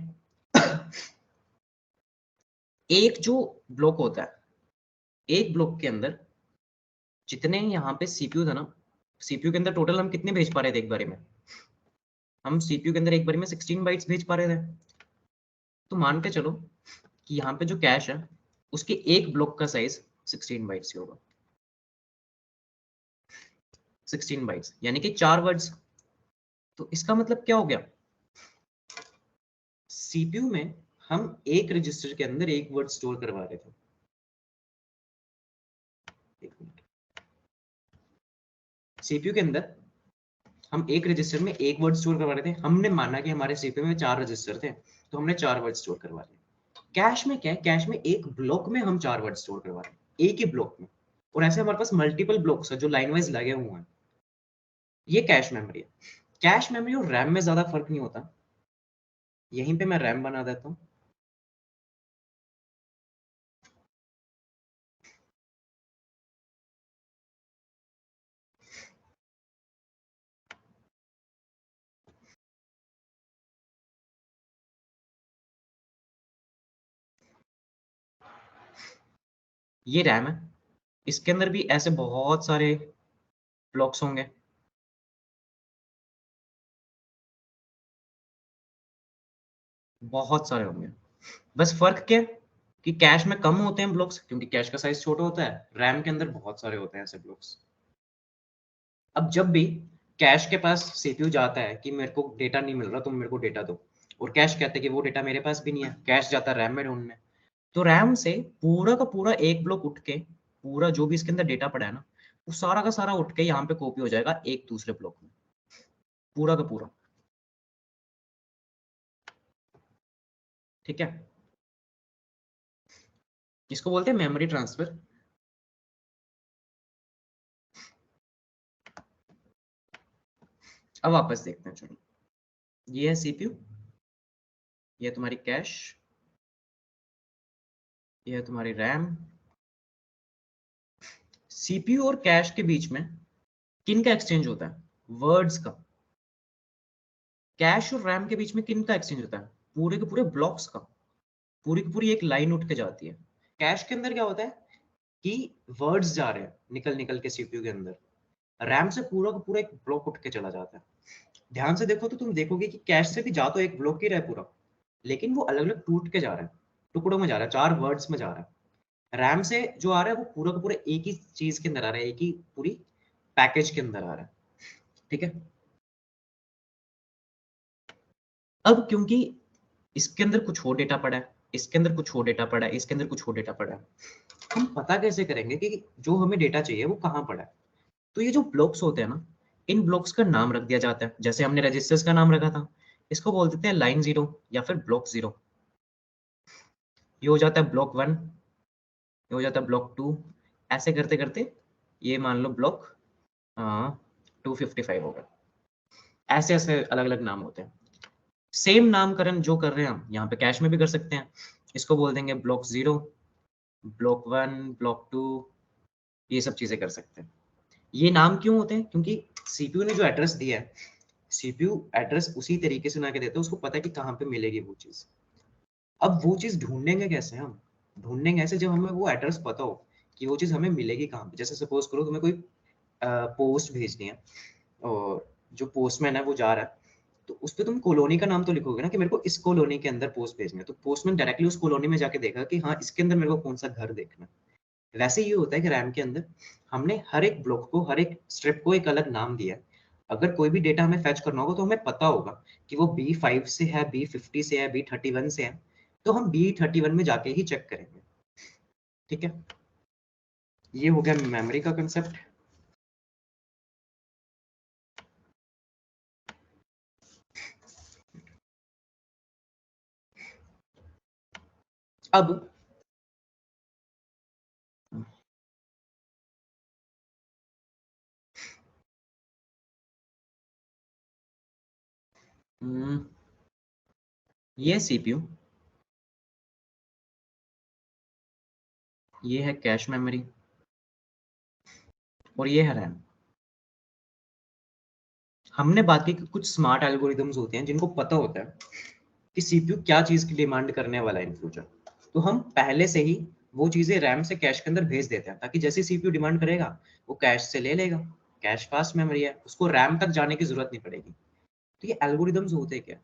एक जो ब्लॉक होता है, एक ब्लॉक के अंदर जितने यहाँ पे सीपीयू था ना, सीपीयू के अंदर टोटल हम कितने भेज पा रहे थे एक बारे में, हम सीपीयू के अंदर एक बारे में 16 बाइट्स भेज पा रहे थे। तो मान के चलो कि यहाँ पे जो कैश है, उसके एक ब्लॉक का साइज 16 बाइट्स ही होगा। 16 बाइट्स यानी कि 4 वर्ड्स। तो इसका मतलब क्या हो गया, सीपीयू में हम एक रजिस्टर के अंदर एक वर्ड स्टोर करवा रहे थे। एक मिनट, सीपीयू के अंदर हम एक रजिस्टर में एक वर्ड स्टोर करवा रहे थे, हमने माना कि हमारे सीपीयू में 4 रजिस्टर थे, तो हमने 4 वर्ड स्टोर करवा लिए। कैश में क्या है, कैश में एक ब्लॉक में हम 4 वर्ड स्टोर करवा रहे हैं, एक ही ब्लॉक में। और ऐसे हमारे पास मल्टीपल ब्लॉक्स है जो लाइन वाइज लगे हुए हैं। ये कैश मेमोरी है। कैश मेमोरी और रैम में ज्यादा फर्क नहीं होता। यहीं पे मैं रैम बना देता हूँ। ये रैम है, इसके अंदर भी ऐसे बहुत सारे ब्लॉक्स होंगे। बहुत सारे होंगे। बस फर्क क्या है कि कैश में कम होते हैं ब्लॉक्स, क्योंकि कैश का साइज छोटा होता है, रैम के अंदर बहुत सारे होते हैं ऐसे ब्लॉक्स। अब जब भी कैश के पास सीपीयू जाता है कि मेरे को डेटा नहीं मिल रहा, तुम मेरे को डेटा दो, और कैश कहते हैं कि वो डेटा मेरे पास भी नहीं है, कैश जाता है रैम में ढूंढने, तो रैम से पूरा का पूरा एक ब्लॉक उठ के, पूरा जो भी इसके अंदर डेटा पड़ा है ना, वो सारा का सारा उठ के यहाँ पे कॉपी हो जाएगा एक दूसरे ब्लॉक में, पूरा का पूरा। ठीक है, इसको बोलते हैं मेमोरी ट्रांसफर। अब वापस देखते हैं, चलो। ये है सीपीयू, ये है तुम्हारी कैश, ये है तुम्हारी रैम। सीपीयू और कैश के बीच में किन का एक्सचेंज होता है? वर्ड्स का। कैश और रैम के बीच में किन का एक्सचेंज होता है? पूरे के पूरे ब्लॉक्स का। पूरी की पूरी एक लाइन उठ के जाती है। कैश के अंदर क्या होता है कि वर्ड्स जा रहे हैं निकल निकल के सीपीयू के अंदर, रैम से पूरा का पूरा एक ब्लॉक उठ के चला जाता है। ध्यान से देखो तो तुम देखोगे कि कैश से भी जा तो एक ब्लॉक ही रहा है पूरा, लेकिन वो अलग अलग टूट के जा रहा है, टुकड़ों में जा रहा है, चार वर्ड्स में जा रहा है। रैम से जो आ रहा है वो पूरा का पूरा एक ही चीज के अंदर आ रहा है, एक ही पूरी पैकेज के अंदर आ रहा है। ठीक है, अब क्योंकि इसके अंदर कुछ और डेटा पड़ा है, इसके अंदर कुछ और डेटा पड़ा है, इसके अंदर कुछ और डेटा पड़ा है, हम पता कैसे करेंगे कि जो हमें डेटा चाहिए वो कहाँ पड़ा है? तो ये जो ब्लॉक्स होते हैं ना, इन ब्लॉक्स का नाम रख दिया जाता है। जैसे हमने रजिस्टर्स का नाम रखा था, इसको बोल देते हैं लाइन 0 या फिर ब्लॉक 0। ये हो जाता है ब्लॉक 1, ये हो जाता है ब्लॉक 2, ऐसे करते करते ये मान लो ब्लॉक 255 होगा। ऐसे ऐसे अलग अलग नाम होते हैं। सेम नामकरण जो कर रहे हैं हम यहाँ पे कैश में भी कर सकते हैं। इसको बोल देंगे ब्लॉक 0, ब्लॉक 1, ब्लॉक 2, ये सब चीजें कर सकते हैं। ये नाम क्यों होते हैं? क्योंकि सीपीयू ने जो एड्रेस दिया है, सीपीयू एड्रेस उसी तरीके से बना के देता है, उसको पता है कि कहाँ पे मिलेगी वो चीज। अब वो चीज ढूंढेंगे कैसे हम? ढूंढेंगे ऐसे जब हमें वो एड्रेस पता हो कि वो चीज हमें मिलेगी कहाँ पे। जैसे सपोज करो तुम्हें कोई पोस्ट भेजनी है, और जो पोस्टमैन है वो जा रहा है, तो उस पे तुम कॉलोनी का नाम तो लिखोगे ना कि मेरे को इस कॉलोनी के अंदर पोस्ट भेजनी है, तो पोस्टमैन डायरेक्टली उस कॉलोनी में जाके देखा कि हाँ इसके अंदर मेरे को कौन सा घर देखना है। वैसे ये होता है कि रैम के अंदर हमने हर एक ब्लॉक को, हर एक स्ट्रिप को एक अलग नाम दिया है। अगर कोई भी डेटा हमें फैच करना होगा तो हमें पता होगा कि वो B5 से है, B50 से है, B31 से है, तो हम B31 में जाके ही चेक करेंगे। ठीक है, ये हो गया मेमोरी का कंसेप्ट। अब हम्म, ये सीपीयू, ये है कैश मेमोरी, और ये है रैम। हमने बाकी के कुछ स्मार्ट एल्गोरिदम्स होते हैं जिनको पता होता है कि सीपीयू क्या चीज की डिमांड करने वाला है इन फ्यूचर, तो हम पहले से ही वो चीजें रैम से कैश के अंदर भेज देते हैं, ताकि जैसे सीपीयू डिमांड करेगा वो कैश से ले लेगा। कैश फास्ट मेमोरी है, उसको रैम तक जाने की जरूरत नहीं पड़ेगी। तो ये एल्गोरिदम्स होते हैं क्या?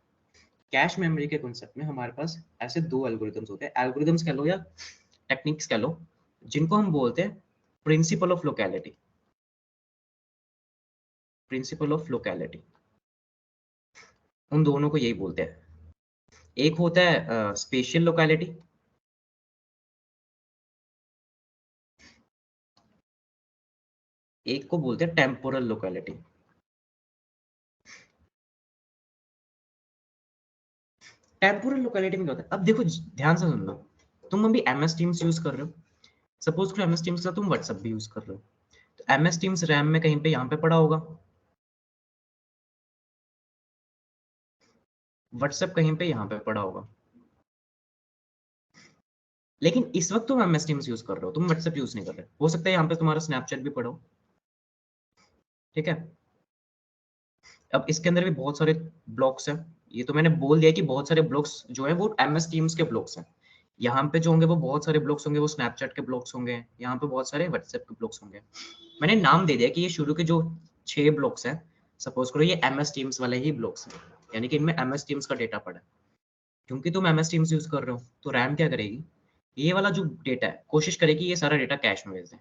कैश मेमोरी के कॉन्सेप्ट में हमारे पास ऐसे दो एल्गोरिदम्स होते हैं, एल्गोरिदम्स कह लो या टेक्निक्स कह लो, जिनको हम बोलते हैं principle of locality. Principle of locality, उन दोनों को यही बोलते हैं। एक होता है स्पेशियल लोकेलिटी, एक को बोलते हैं टेम्पोरल लोकेलिटी। टेम्पोरल लोकेलिटी में क्या होता है? अब देखो ध्यान से सुन लो, तुम अभी MS टीम्स यूज कर रहे हो, सपोज करो MS टीम्स का तुम व्हाट्सएप भी यूज कर रहे हो, तो MS टीम्स रैम में कहीं पे यहाँ पे पड़ा होगा, व्हाट्सएप कहीं पे यहाँ पे पड़ा होगा। लेकिन इस वक्त तुम MS टीम्स यूज कर रहे हो, तुम व्हाट्सएप यूज नहीं कर रहे, हो सकता है यहाँ पे तुम्हारा स्नैपचैट भी पड़ा हो। ठीक है, अब इसके अंदर भी बहुत सारे ब्लॉक्स हैं। ये तो मैंने बोल दिया कि बहुत सारे ब्लॉक्स जो है वो MS टीम्स के ब्लॉक्स हैं। यहाँ पे जो होंगे वो बहुत सारे ब्लॉक्स होंगे, वो स्नैपचैट के ब्लॉक्स होंगे, यहाँ पे बहुत सारे व्हाट्सएप के ब्लॉक्स होंगे। मैंने नाम दे दिया कि ये शुरू के जो 6 ब्लॉक्स हैं, सपोज करो ये MS टीम्स वाले ही ब्लॉक्स हैं, यानी कि इनमें MS टीम्स का डेटा पड़ा है। क्योंकि तुम MS टीम्स यूज कर रहे हो, तो रैम क्या करेगी, ये वाला जो डेटा है कोशिश करेगी ये सारा डेटा कैश में भेज दे।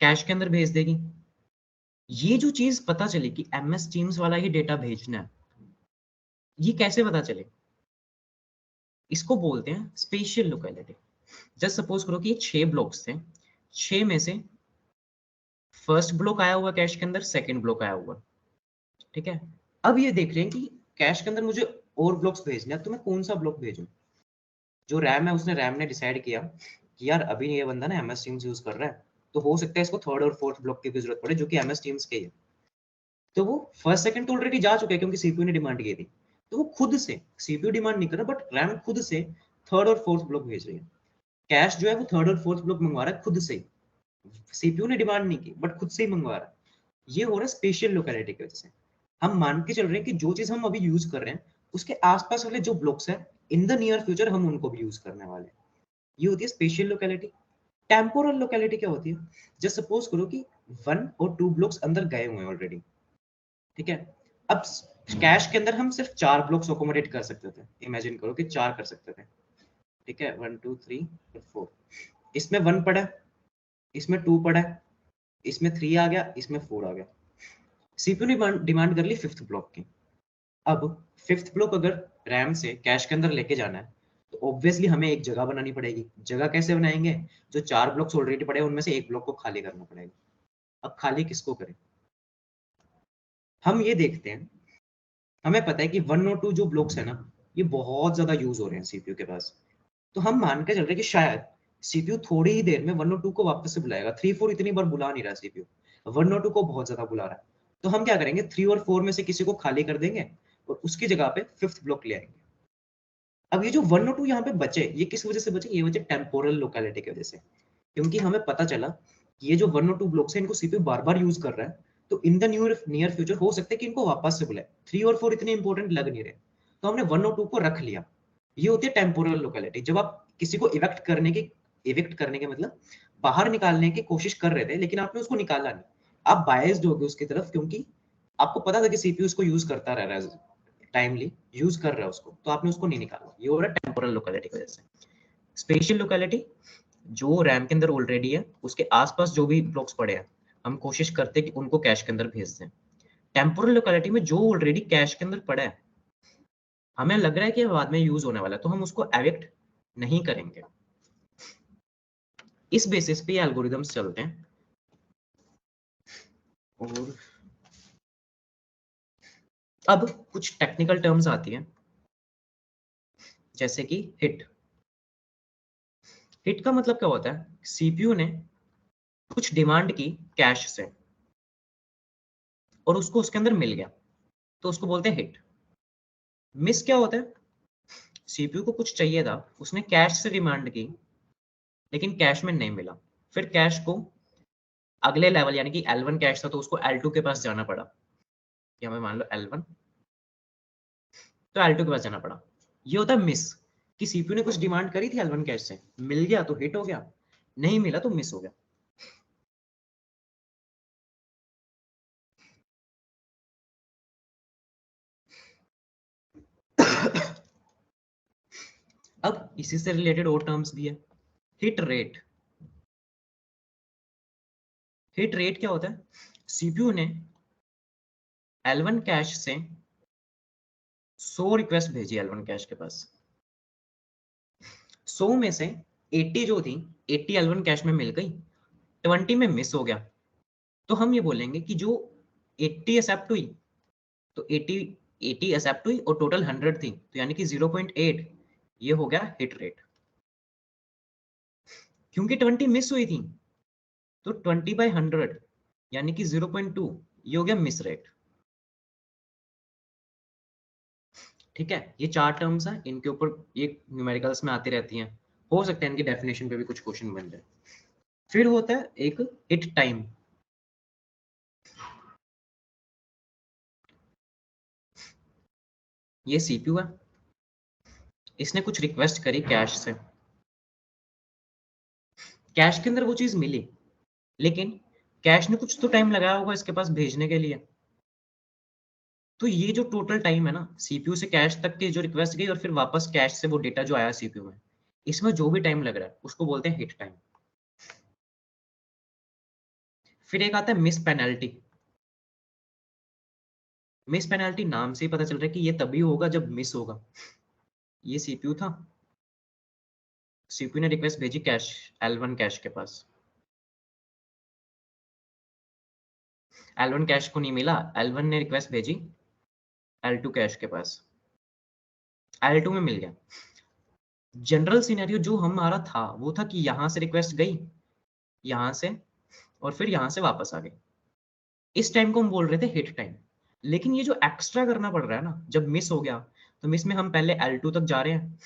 कैश के अंदर भेज देगी। ये जो चीज पता चले कि MS टीम्स वाला ही डेटा भेजना है, ये कैसे पता चले, इसको बोलते हैं स्पेशियल लोकेलिटी। जस्ट सपोज करो कि ये 6 ब्लॉक्स थे, 6 में से फर्स्ट ब्लॉक आया हुआ कैश के अंदर, सेकंड ब्लॉक आया हुआ, ठीक है। अब ये देख रहे हैं कि कैश के अंदर मुझे और ब्लॉक्स भेजने हैं, तो मैं कौन सा ब्लॉक भेजूं। जो रैम है, उसने रैम ने डिसाइड किया कि यार अभी ये बंदा ना MS टीम्स यूज कर रहा है, तो हो सकता है इसको थर्ड और फोर्थ ब्लॉक की भी जरूरत पड़े जो कि MS टीम्स के ही है। तो वो फर्स्ट सेकंड तो ऑलरेडी जा चुके हैं क्योंकि सीपीयू ने डिमांड की थी, तो वो खुद से, सीपीयू डिमांड नहीं कर रहा बट रैम खुद से थर्ड और फोर्थ ब्लॉक भेज रही है। कैश जो है वो थर्ड और फोर्थ ब्लॉक मंगवा रहा है खुद से, सीपीयू ने डिमांड नहीं की बट खुद से ही मंगवा रहा है। ये हो रहा है स्पेशियल लोकेलिटी की वजह से। हम मान के चल रहे हैं कि जो चीज हम अभी यूज कर रहे हैं उसके आसपास वाले जो ब्लॉक्स हैं, इन द नियर फ्यूचर हम उनको भी यूज करने वाले हैं। ये होती है स्पेशियल लोकेलिटी। टेम्पोरल लोकेलिटी क्या होती है, जस्ट सपोज करो कि 1 और 2 ब्लॉक्स अंदर गए हुए हैं ऑलरेडी, ठीक है। अब कैश के अंदर हम सिर्फ 4 ब्लॉक्स अकोमोडेट कर सकते थे, इमेजिन करो कि 4 कर सकते थे, ठीक है, 1 2 3 4। इसमें 1 पड़ा है, इसमें 2 पड़ा है, इसमें 3 आ गया, इसमें 4 आ गया। सीपीयू ने डिमांड कर ली 5th ब्लॉक की। अब 5th ब्लॉक अगर रैम से कैश के अंदर लेके जाना है तो ऑब्वियसली हमें एक जगह बनानी पड़ेगी। जगह कैसे बनाएंगे, जो 4 ब्लॉक्स ऑलरेडी पड़े हैं उनमें से एक ब्लॉक को खाली करना पड़ेगा। अब खाली किसको करें, हम ये देखते हैं। हमें पता है कि 1 और 2 जो ब्लॉक्स है ना, ये बहुत ज्यादा यूज हो रहे हैं सीपीयू के पास। तो हम मान के चल रहे हैं कि शायद सीपीयू थोड़ी ही देर में 1 और 2 को वापस से बुलाएगा। 3 4 इतनी बार बुला नहीं रहा सीपीयू, 1 और 2 को बहुत ज्यादा बुला रहा है। तो हम क्या करेंगे, 3 और 4 में से किसी को खाली कर देंगे और उसकी जगह पे 5th ब्लॉक ले आएंगे। अब ये जो 1 और 2 यहाँ पे बचे, ये किस वजह से बचे, ये बचे टेम्पोरल लोकेलिटी की वजह से। क्योंकि हमें पता चला कि ये जो 1 और 2 ब्लॉक्स है इनको सीपीयू बार बार यूज कर रहा है, तो इन द नियर फ्यूचर हो सकता है कि इनको वापस से बुलाए। 3 और 4 इतने इंपॉर्टेंट लग नहीं रहे, तो हमने 1 और 2 को रख लिया। ये होती है टेम्पोरल लोकेलिटी। जब आप किसी को इविक्ट करने के मतलब बाहर निकालने की कोशिश कर रहे थे लेकिन आपने उसको निकाला नहीं, आप बायस्ड हो गए उसकी तरफ, क्योंकि आपको पता था कि सीपीयू उसको यूज करता रह रहा है, टाइमली यूज कर रहा है उसको, तो आपने उसको नहीं निकाला। ये हो रहा है टेम्पोरल लोकेलिटी की वजह से। स्पेशियल लोकेलिटी, जो रैम के अंदर ऑलरेडी है उसके आसपास जो भी ब्लॉक्स पड़े हैं हम कोशिश करते हैं कि उनको कैश के अंदर भेज दें। टेम्पोरल लोकेलिटी में जो ऑलरेडी कैश के अंदर पड़ा है, हमें लग रहा है कि बाद में यूज होने वाला है, तो हम उसको एविक्ट नहीं करेंगे। इस बेसिस पे एल्गोरिदम्स चलते हैं। और अब कुछ टेक्निकल टर्म्स आती हैं, जैसे कि हिट। हिट का मतलब क्या होता है, सीपीयू ने कुछ डिमांड की कैश से और उसको उसके अंदर मिल गया, तो उसको बोलते हैं हिट। मिस क्या होता है, सीपीयू को कुछ चाहिए था, उसने कैश से डिमांड की लेकिन कैश में नहीं मिला, फिर कैश को अगले लेवल यानी कि L1 कैश था तो उसको L2 के पास जाना पड़ा, या मैं मान लो L1, तो L2 के पास जाना पड़ा। ये होता है मिस, कि सीपीयू ने कुछ डिमांड करी थी L1 कैश से, मिल गया तो हिट हो गया, नहीं मिला तो मिस हो गया। अब इसी से रिलेटेड और टर्म्स भी है। Hit rate. हिट रेट क्या होता है, सीपीयू ने L1 कैश से 100 रिक्वेस्ट भेजी L1 कैश के पास, 100 में से 80 जो थी, 80 L1 कैश में मिल गई, 20 में मिस हो गया। तो हम ये बोलेंगे कि जो 80 एक्सेप्ट हुई, तो 80 एक्सेप्ट हुई और टोटल 100 थी, तो यानी कि 0.8, ये हो गया हिट रेट। क्योंकि 20 मिस हुई थी, तो 20/100 यानी कि 0.2, ये हो गया मिस रेट। ठीक है, ये 4 टर्म्स हैं, इनके ऊपर ये न्यूमेरिकल्स में आती रहती हैं, हो सकता है इनकी डेफिनेशन पे भी कुछ क्वेश्चन बन जाए। फिर होता है एक हिट टाइम। ये सीपीयू है, इसने कुछ रिक्वेस्ट करी कैश से, कैश के अंदर वो चीज मिली, लेकिन कैश ने कुछ तो टाइम लगाया होगा इसके पास भेजने के लिए। तो ये जो टोटल टाइम है ना सीपीयू से कैश तक की जो रिक्वेस्ट गई और फिर वापस कैश से वो डेटा जो आया सीपीयू में, इसमें जो भी टाइम लग रहा है उसको बोलते हैं हिट टाइम। फिर एक आता है मिस पेनल्टी। मिस पेनल्टी नाम से ही पता चल रहा है कि ये तभी होगा जब मिस होगा। ये सीपीयू था, सीपीयू ने रिक्वेस्ट भेजी कैश, L1 कैश के पास, L1 कैश को नहीं मिला, L1 ने रिक्वेस्ट भेजी L2 कैश के पास, L2 में मिल गया। जनरल सिनेरियो जो हमारा था वो था कि यहां से रिक्वेस्ट गई, यहां से, और फिर यहां से वापस आ गई। इस टाइम को हम बोल रहे थे हिट टाइम। लेकिन ये जो एक्स्ट्रा करना पड़ रहा है ना, जब मिस हो गया तो मिस में हम पहले L2 तक जा रहे हैं,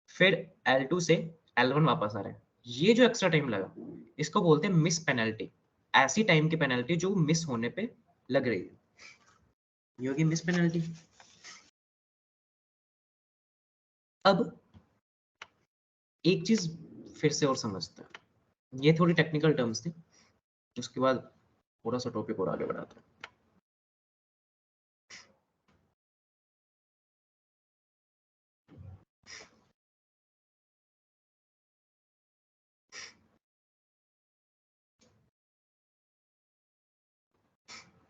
फिर L2 से L1 वापस आ रहे हैं, ये जो एक्स्ट्रा टाइम लगा इसको बोलते हैं मिस पेनल्टी। ऐसी टाइम की पेनल्टी जो मिस होने पे लग रही है, ये होगी मिस पेनल्टी। अब एक चीज फिर से और समझते हैं, ये थोड़ी टेक्निकल टर्म्स थी, उसके बाद थोड़ा सा टॉपिक और आगे बढ़ाते हैं।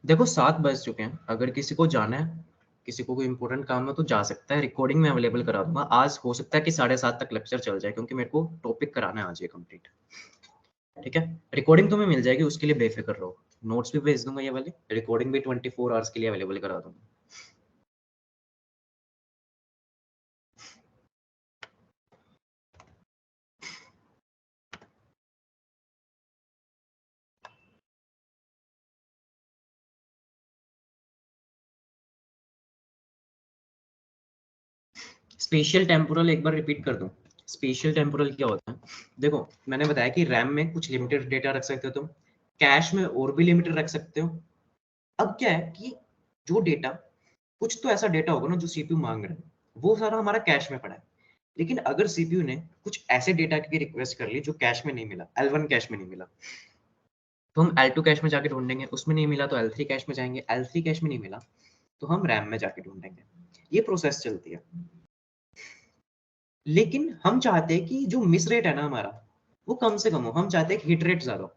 देखो 7 बज चुके हैं, अगर किसी को जाना है, किसी को कोई इंपॉर्टेंट काम है तो जा सकता है, रिकॉर्डिंग में अवेलेबल करा दूंगा। आज हो सकता है कि 7:30 तक लेक्चर चल जाए क्योंकि मेरे को टॉपिक कराना है आज ये कंप्लीट। ठीक है, रिकॉर्डिंग तुम्हें मिल जाएगी, उसके लिए बेफिक्र रहो। नोट्स भी भेज दूंगा, ये वाली रिकॉर्डिंग भी 24 आवर्स के लिए अवेलेबल करा दूंगा। स्पेशियल टेम्पोरल एक बार रिपीट कर दूं। स्पेशियल टेम्पोरल क्या होता है? देखो, मैंने बताया कि रैम में कुछ लिमिटेड डेटा रख सकते हो तुम, कैश में और भी लिमिटेड रख सकते हो। अब क्या है कि जो डेटा, कुछ तो ऐसा डेटा होगा ना जो सीपीयू मांग रहा है, वो सारा हमारा कैश में पड़ा है। लेकिन अगर सीपीयू ने कुछ ऐसे डेटा की रिक्वेस्ट कर ली जो कैश में नहीं मिला, L1 कैश में नहीं मिला, तो हम L2 कैश में जाके ढूंढेंगे, उसमें नहीं मिला तो L3 कैश में जाएंगे, L3 कैश में नहीं मिला तो हम रैम में जाके ढूंढेंगे। ये प्रोसेस चलती है। लेकिन हम चाहते हैं कि जो मिस रेट है ना हमारा, वो कम से कम हो। हम चाहते हैं कि हिट रेट ज्यादा हो।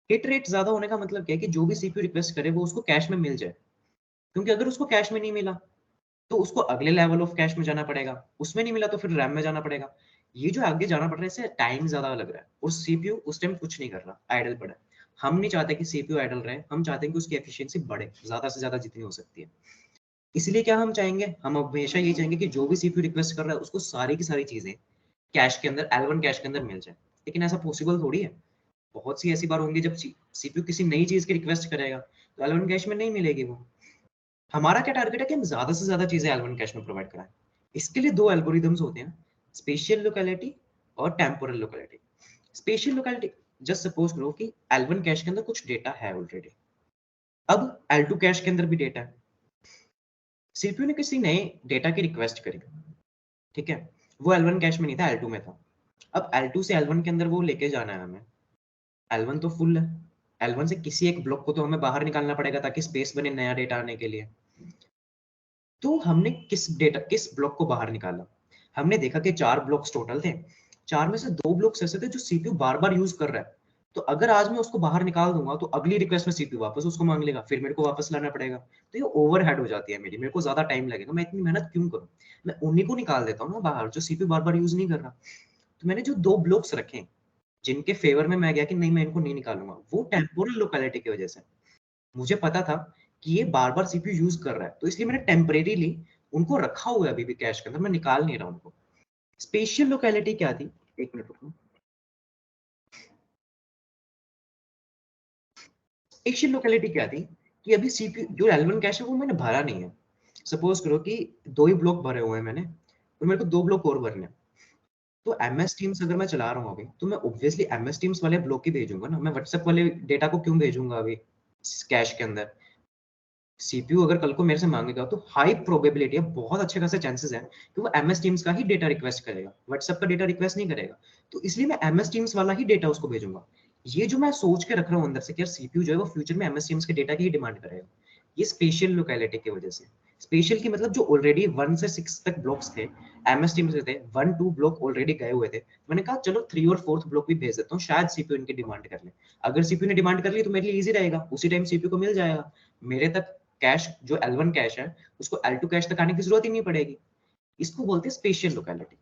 हिट रेट ज्यादा होने का मतलब क्या है कि जो भी सीपीयू रिक्वेस्ट करे वो उसको कैश में मिल जाए। क्योंकि अगर उसको कैश में नहीं मिला तो उसको अगले लेवल ऑफ कैश में जाना पड़ेगा, उसमें नहीं मिला तो फिर रैम में जाना पड़ेगा। ये जो आगे जाना पड़ रहा है, इससे टाइम ज्यादा लग रहा है और सीपीयू उस टाइम कुछ नहीं कर रहा, आइडल पड़ा है। हम नहीं चाहते कि सीपीयू आइडल रहे, हम चाहते हैं कि उसकी एफिशिएंसी बढ़े ज्यादा से ज्यादा जितनी हो सकती है। इसलिए क्या हम चाहेंगे, हम हमेशा ये चाहेंगे कि जो भी सीपीयू रिक्वेस्ट कर रहा है उसको सारी की सारी चीजें कैश के अंदर, L1 कैश के अंदर मिल जाए। लेकिन ऐसा पॉसिबल थोड़ी है। बहुत सी ऐसी बार होंगी जब सीपीयू किसी नई चीज की रिक्वेस्ट करेगा तो L1 कैश में नहीं मिलेगी वो। हमारा क्या टारगेट है कि हम ज्यादा से ज्यादा चीजें L1 कैश में प्रोवाइड कराएं। इसके लिए दो एल्गोरिदम्स होते हैं, स्पेशियल लोकेलिटी और temporal locality. Spatial locality, just suppose करो कि L1 कैश के अंदर कुछ डेटा है ऑलरेडी, अब L2 कैश के अंदर भी डेटा है, सीपीयू ने किसी नए डेटा की रिक्वेस्ट करी, ठीक है, वो L1 कैश में नहीं था, L2 में था। अब L2 से L1 के अंदर वो लेके जाना है हमें, L1 तो फुल है, L1 से किसी एक ब्लॉक को तो हमें बाहर निकालना पड़ेगा ताकि स्पेस बने नया डेटा आने के लिए। तो हमने किस ब्लॉक को बाहर निकाला? हमने देखा कि 4 ब्लॉक्स टोटल थे, 4 में से 2 ब्लॉक्स ऐसे थे जो सीपीयू बार-बार यूज कर रहा है। तो अगर आज मैं उसको बाहर निकाल दूंगा तो अगली रिक्वेस्ट में सीपीयू वापस उसको मांग लेगा, फिर मेरे को वापस लाना पड़ेगा। तो ये ओवरहेड हो जाती है मेरे को ज्यादा टाइम लगेगा, मैं इतनी मेहनत क्यों करूं? मैं उन्हीं को निकाल देता हूँ ना बाहर जो सीपीयू बार-बार यूज नहीं कर रहा। तो मैंने जो 2 ब्लॉक्स रखे जिनके फेवर में मैं गया कि नहीं मैं इनको नहीं निकालूंगा, वो टेम्पोरल लोकेलिटी की वजह से। मुझे पता था कि ये बार-बार सीपीयू यूज कर रहा है, तो इसलिए मैंने टेम्परेरीली उनको रखा हुआ है अभी भी कैश के अंदर, मैं निकाल नहीं रहा उनको। स्पेशियल लोकेलिटी क्या थी? एक मिनट रुको। स्पेशियल लोकेलिटी क्या थी कि अभी सीपीयू जो L1 कैश है वो मैंने भरा नहीं है। सपोज करो कि 2 ही ब्लॉक भरे हुए हैं मैंने, तो मेरे को 2 ब्लॉक और भरने हैं। तो MS Teams अगर मैं चला रहा हूँ अभी, तो मैं ऑब्वियसली MS Teams वाले ब्लॉक ही भेजूंगा ना, मैं WhatsApp वाले डेटा को क्यों भेजूंगा अभी कैश के अंदर। सीपीयू अगर कल को मेरे से मांगेगा तो हाई प्रोबेबिलिटी है, बहुत अच्छे खासे चांसेस है कि वो MS Teams का ही डेटा रिक्वेस्ट करेगा, WhatsApp का डेटा रिक्वेस्ट नहीं करेगा। तो इसलिए मैं MS Teams वाला ही डेटा उसको भेजूंगा। ये जो मैं सोच के रख रहा हूँ अंदर से कि यार सीपीयू जो है वो फ्यूचर में MS Teams के डेटा की ही डिमांड करेगा, ये स्पेशल लोकेलिटी की वजह से। स्पेशल की मतलब जो ऑलरेडी 1 से 6 तक ब्लॉक्स थे MS Teams थे, 1-2 ब्लॉक ऑलरेडी गए हुए थे, मैंने कहा चलो 3 और 4th ब्लॉक भी भेज देता हूँ, शायद सीपीयू इनकी डिमांड कर ले। अगर सीपीयू ने डिमांड कर ली तो मेरे लिए इजी रहेगा, उसी टाइम सीपीयू को मिल जाएगा, मेरे तक कैश जो L1 कैश है उसको L2 कैश तक आने की जरूरत ही नहीं पड़ेगी। इसको बोलते हैं स्पेशियल लोकेलिटी।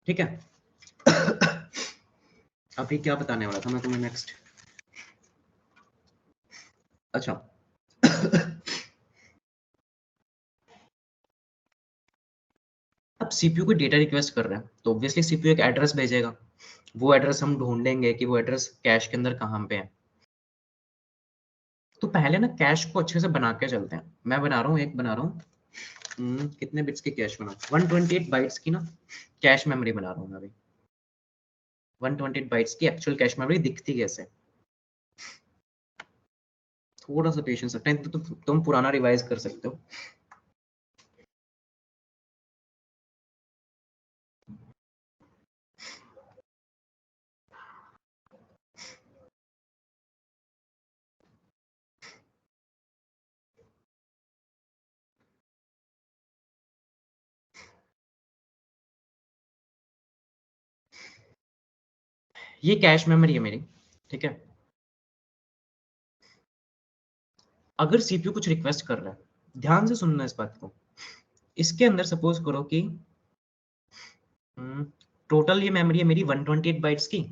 ठीक है। अभी क्या बताने वाला था मैं तुम्हें नेक्स्ट। अच्छा अब सीपीयू को डेटा रिक्वेस्ट कर रहे हैं तो ऑब्वियसली सीपीयू एक एड्रेस भेजेगा, वो एड्रेस हम ढूंढेंगे कि वो एड्रेस कैश के अंदर कहाँ पे है। तो पहले ना कैश को अच्छे से बना के चलते हैं। मैं बना रहा हूँ, एक बना रहा हूँ, कितने बिट्स की कैश बना, 128 बाइट्स की ना कैश मेमोरी बना रहा हूँ मैं अभी। 128 बाइट्स की एक्चुअल कैश मेमोरी दिखती कैसे, थोड़ा सा पेशेंस रखना है, तो तुम पुराना रिवाइज कर सकते हो। ये कैश मेमोरी है मेरी, ठीक है। अगर सीपीयू कुछ रिक्वेस्ट कर रहा है, ध्यान से सुनना इस बात को, इसके अंदर सपोज करो कि टोटल ये मेमोरी है मेरी 128 बाइट्स की,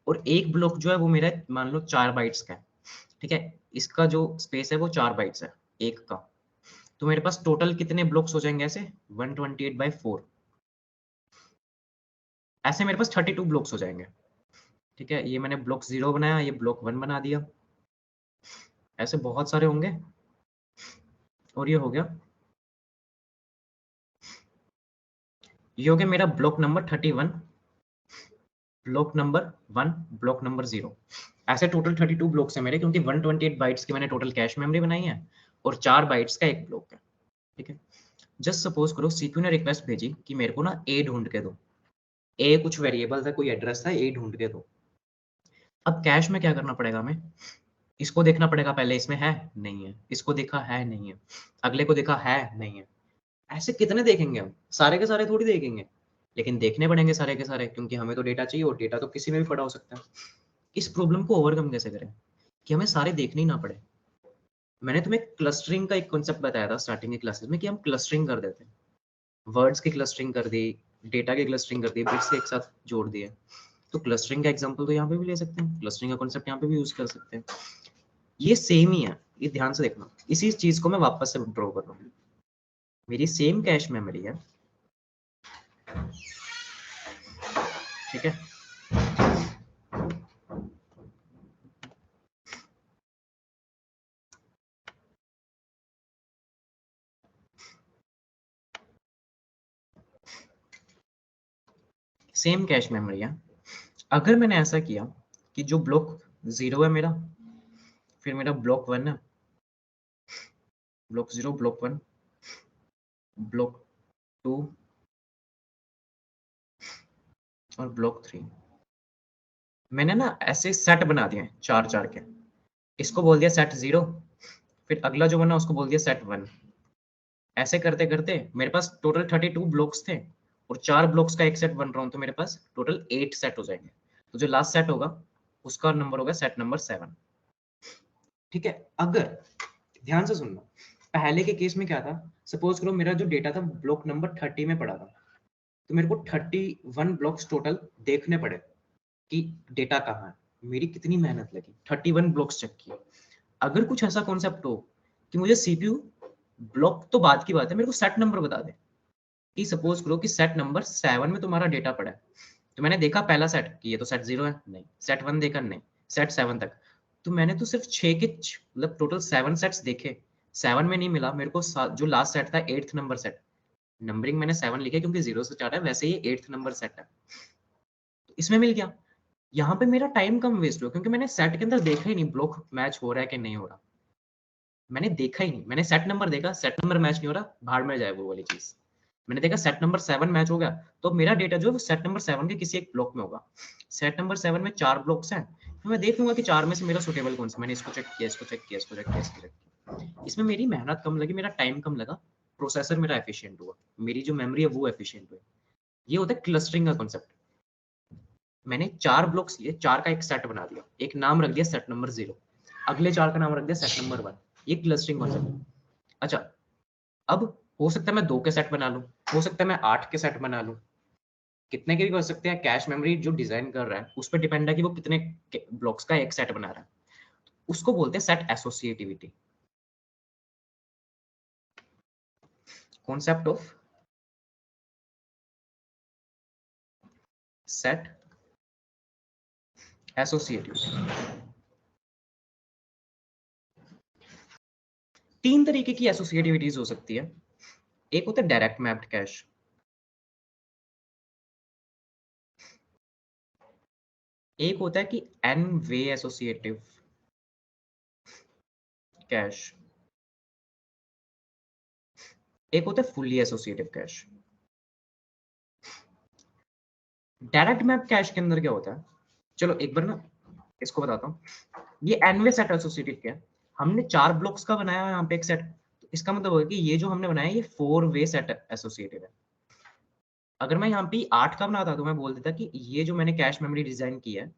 और एक ब्लॉक जो है वो मेरा मान लो 4 बाइट्स का है, ठीक है। इसका जो स्पेस है वो 4 बाइट्स है एक का। तो मेरे पास टोटल कितने ब्लॉक्स हो जाएंगे ऐसे, 128/4, ऐसे मेरे पास 32 ब्लॉक्स हो जाएंगे, ठीक है। ये मैंने ब्लॉक 0 बनाया, ये ब्लॉक 1 बना दिया, ऐसे बहुत सारे होंगे। और ये हो गया, ये हो गया मेरा block number 31, block number 1, block number 0। ऐसे टोटल 32 ब्लॉक्स है मेरे, क्योंकि 128 बाइट्स की मैंने टोटल कैश मेमोरी बनाई है और 4 बाइट्स का एक ब्लॉक है, ठीक है। जस्ट सपोज करो सीपीयू ने रिक्वेस्ट भेजी कि मेरे को ना ए ढूंढ के दो, ए कुछ वेरिएबल था, कोई एड्रेस था, ए ढूंढ के दो। अब कैश में क्या करना पड़ेगा हमें, इसको देखना पड़ेगा पहले, इसमें है नहीं है, इसको देखा है नहीं है, अगले को देखा है नहीं है, ऐसे कितने देखेंगे हम, सारे के सारे थोड़ी देखेंगे, लेकिन देखने पड़ेंगे सारे के सारे, क्योंकि हमें तो डेटा चाहिए और डेटा तो किसी में भी पड़ा हो सकता है। इस प्रॉब्लम को ओवरकम कैसे करें कि हमें सारे देखने ही ना पड़े। मैंने तुम्हें क्लस्टरिंग का एक कॉन्सेप्ट बताया था स्टार्टिंग के क्लासेस में कि हम क्लस्टरिंग कर देते हैं, वर्ड्स की क्लस्टरिंग कर दी, डेटा की क्लस्टरिंग कर दी, बिट्स एक साथ जोड़ दिए। तो क्लस्टरिंग का एग्जांपल तो यहाँ पे भी ले सकते हैं, क्लस्टरिंग का कॉन्सेप्ट यहाँ पे भी यूज कर सकते हैं। ये सेम ही है, ये ध्यान से देखना, इसी चीज को मैं वापस से ड्रॉ कर रहा हूँ। मेरी सेम कैश मेमोरी है, ठीक है। सेम कैश मेमोरी है। अगर मैंने ऐसा किया कि जो ब्लॉक 0 है मेरा, फिर मेरा ब्लॉक 1 है, ब्लॉक 0, ब्लॉक 1, ब्लॉक 2 और ब्लॉक 3, मैंने ना ऐसे सेट बना दिए 4-4 के। इसको बोल दिया सेट 0, फिर अगला जो बना उसको बोल दिया सेट 1। ऐसे करते करते मेरे पास टोटल 32 ब्लॉक्स थे, और 4 ब्लॉक्स का एक सेट बन रहा हूँ, तो मेरे पास टोटल 8 सेट हो जाएंगे। तो जो लास्ट सेट होगा उसका नंबर होगा सेट नंबर 7, ठीक है। अगर ध्यान से सुनना, पहले के केस में क्या था, सपोज करो मेरा जो डेटा था ब्लॉक नंबर 30 में पड़ा था, तो मेरे को 31 ब्लॉक्स टोटल देखने पड़े कि डेटा कहाँ है। मेरी कितनी मेहनत लगी, 31 ब्लॉक्स चेक किए। अगर कुछ ऐसा कॉन्सेप्ट हो कि मुझे सीपीयू ब्लॉक तो बात की बात है, मेरे को सेट नंबर बता दे कि सपोज करो कि सेट नंबर 7 में तुम्हारा डेटा पड़ा है, तो मैंने देखा पहला सेट कि ये तो सेट 0 है, नहीं, सेट 1 देखा, नहीं, सेट 7 तक, तो मैंने तो सिर्फ 6 के मतलब टोटल 7 सेट्स देखे, 7 में नहीं मिला मेरे को, जो लास्ट सेट था 8th नंबर सेट, नंबरिंग मैंने 7 लिखा क्योंकि 0 से स्टार्ट है, वैसे ही 8th नंबर सेट है, तो इसमें मिल गया। यहाँ पे मेरा टाइम कम वेस्ट हुआ क्योंकि मैंने सेट के अंदर देखा ही नहीं ब्लॉक मैच हो रहा है कि नहीं हो रहा, मैंने देखा ही नहीं, मैंने सेट नंबर देखा, सेट नंबर मैच नहीं हो रहा, भाड़ में जाए वो वाली चीज। मैंने देखा सेट नंबर 7 मैच हो गया, तो मेरा डेटा जो है वो सेट नंबर 7 के किसी एक ब्लॉक में होगा। सेट नंबर 7 में 4 ब्लॉक्स हैं, तो मैं देख लूंगा कि 4 में से मेरा सुटेबल कौन सा, मैंने इसको चेक किया, इसको चेक किया, इसको चेक किया, इसको चेक किया। इसमें मेरी मेहनत कम लगी, मेरा टाइम कम लगा, प्रोसेसर मेरा एफिशिएंट हुआ, मेरी जो मेमोरी है वो एफिशिएंट हुई। ये होता है क्लस्टरिंग का कॉन्सेप्ट। मैंने 4 ब्लॉक्स लिए, 4 का एक सेट बना दिया, एक नाम रख दिया सेट नंबर 0, अगले 4 का नाम रख दिया सेट नंबर 1। ये क्लस्टरिंग कॉन्सेप्ट। अच्छा, अब हो सकता है मैं 2 के सेट बना लूं, हो सकता है मैं 8 के सेट बना लूं, कितने के भी कर सकते हैं। कैश मेमोरी जो डिजाइन कर रहा है उस पर डिपेंड है कि वो कितने ब्लॉक्स का एक सेट बना रहा है, उसको बोलते हैं set associativity. Concept of set associativity. 3 तरीके की एसोसिएटिविटीज हो सकती है। एक होता है डायरेक्ट मैप्ड कैश, एक होता है कि एन वे एसोसिएटिव कैश, एक होता है fully associative cash. Direct map cash के अंदर क्या होता है, चलो एक बार ना इसको बताता हूँ। ये एन वे सेट एसोसिएटिव क्या है, हमने 4 ब्लॉक्स का बनाया है यहाँ पे एक सेट, तो इसका मतलब होगा कि ये जो हमने बनाया है ये 4 वे सेट एसोसिएटिव है। अगर मैं यहाँ पे 8 का बनाता तो मैं बोल देता कि ये जो मैंने कैश मेमोरी डिजाइन की है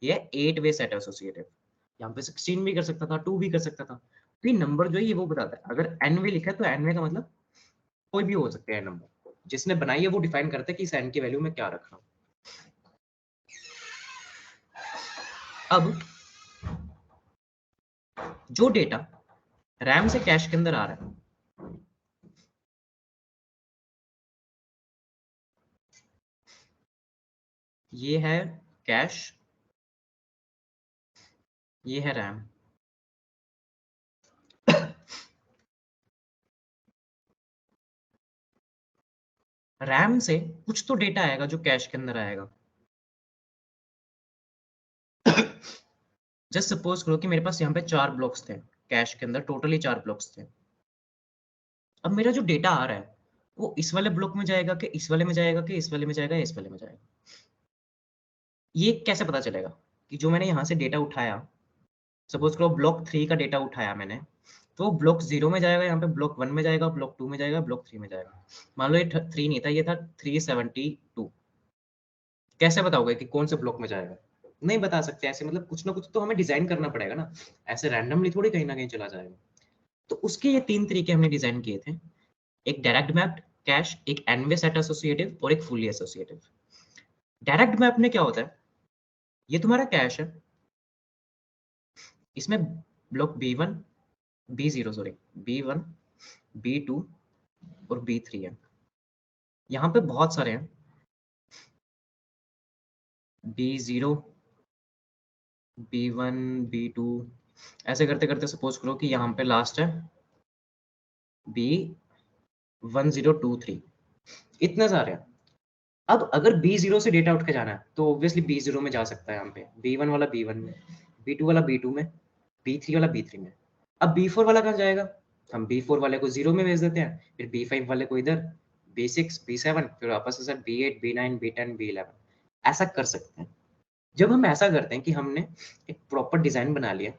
ये 8 वे सेट एसोसिएटिव। यहाँ पे 16 भी कर सकता था, 2 भी कर सकता था, तो ये नंबर जो है ये वो बताता है। अगर एन वे लिखा है तो एन वे का मतलब कोई भी हो सकते हैं नंबर, जिसने बनाई है वो डिफाइन करता है कि इस एन की वैल्यू में क्या रख रहा हूँ। अब जो डेटा रैम से कैश के अंदर आ रहा है, ये है कैश, ये है रैम। रैम से कुछ तो डेटा आएगा जो कैश के अंदर आएगा। जस्ट सपोज करो कि मेरे पास यहाँ पे 4 ब्लॉक्स थे कैश के अंदर, टोटली 4 ब्लॉक्स थे। अब मेरा जो डेटा आ रहा है वो इस वाले ब्लॉक में जाएगा कि इस वाले में जाएगा कि इस वाले में जाएगा, इस वाले में जाएगा, ये कैसे पता चलेगा कि जो मैंने यहाँ से डेटा उठाया, सपोज करो ब्लॉक 3 का डेटा उठाया मैंने, तो ब्लॉक 0 में जाएगा, यहाँ पे ब्लॉक 1 में जाएगा, ब्लॉक 2 में जाएगा, ब्लॉक 3 में जाएगा। मान लो ये 3 नहीं था, ये था 372। कैसे बताओगे कि कौन से ब्लॉक में जाएगा, नहीं बता सकते ऐसे, मतलब कुछ ना कुछ तो हमें डिजाइन करना पड़ेगा ना, ऐसे रैंडमली थोड़ी कहीं ना कहीं चला जाएगा। तो उसके ये 3 तरीके हमने डिजाइन किए थे, एक डायरेक्ट मैप्ड कैश, एक एनवे सेट एसोसिएटिव और एक फुली एसोसिएटिव। डायरेक्ट मैप में क्या होता है, ये तुम्हारा कैश है, इसमें block B1 B0 sorry B1 B2 और B3 है, यहाँ पे बहुत सारे हैं, B0 B1 B2, ऐसे करते करते सपोज करो कि यहाँ पे लास्ट है B1023, इतने सारे हैं। अब अगर B0 से डेटा उठ के जाना है तो ऑब्वियसली B0 में जा सकता है, यहाँ पे B1 वाला B1 में, B2 वाला B2 में, B3 वाला B3 में। अब B4 वाला कहाँ जाएगा, हम B4 वाले को 0 में भेज देते हैं, फिर B5 वाले को इधर, B6 B7, फिर वापस से B8 B9 B10 B11, ऐसा कर सकते हैं। जब हम ऐसा करते हैं कि हमने एक प्रॉपर डिजाइन बना लिया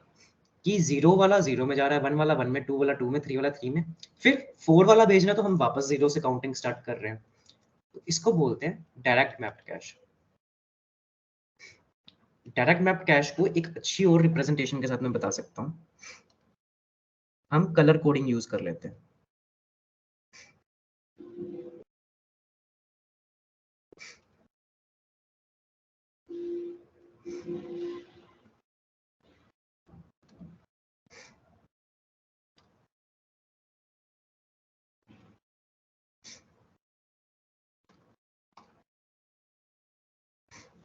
कि 0 वाला 0 में जा रहा है, 1 वाला 1 में, 2 वाला 2 में, 3 वाला 3 में, फिर 4 वाला भेजना तो हम वापस 0 से काउंटिंग स्टार्ट कर रहे हैं, तो इसको बोलते हैं direct mapped cash. Direct mapped cash को एक अच्छी और रिप्रेजेंटेशन के साथ मैं बता सकता हूँ, हम कलर कोडिंग यूज कर लेते हैं।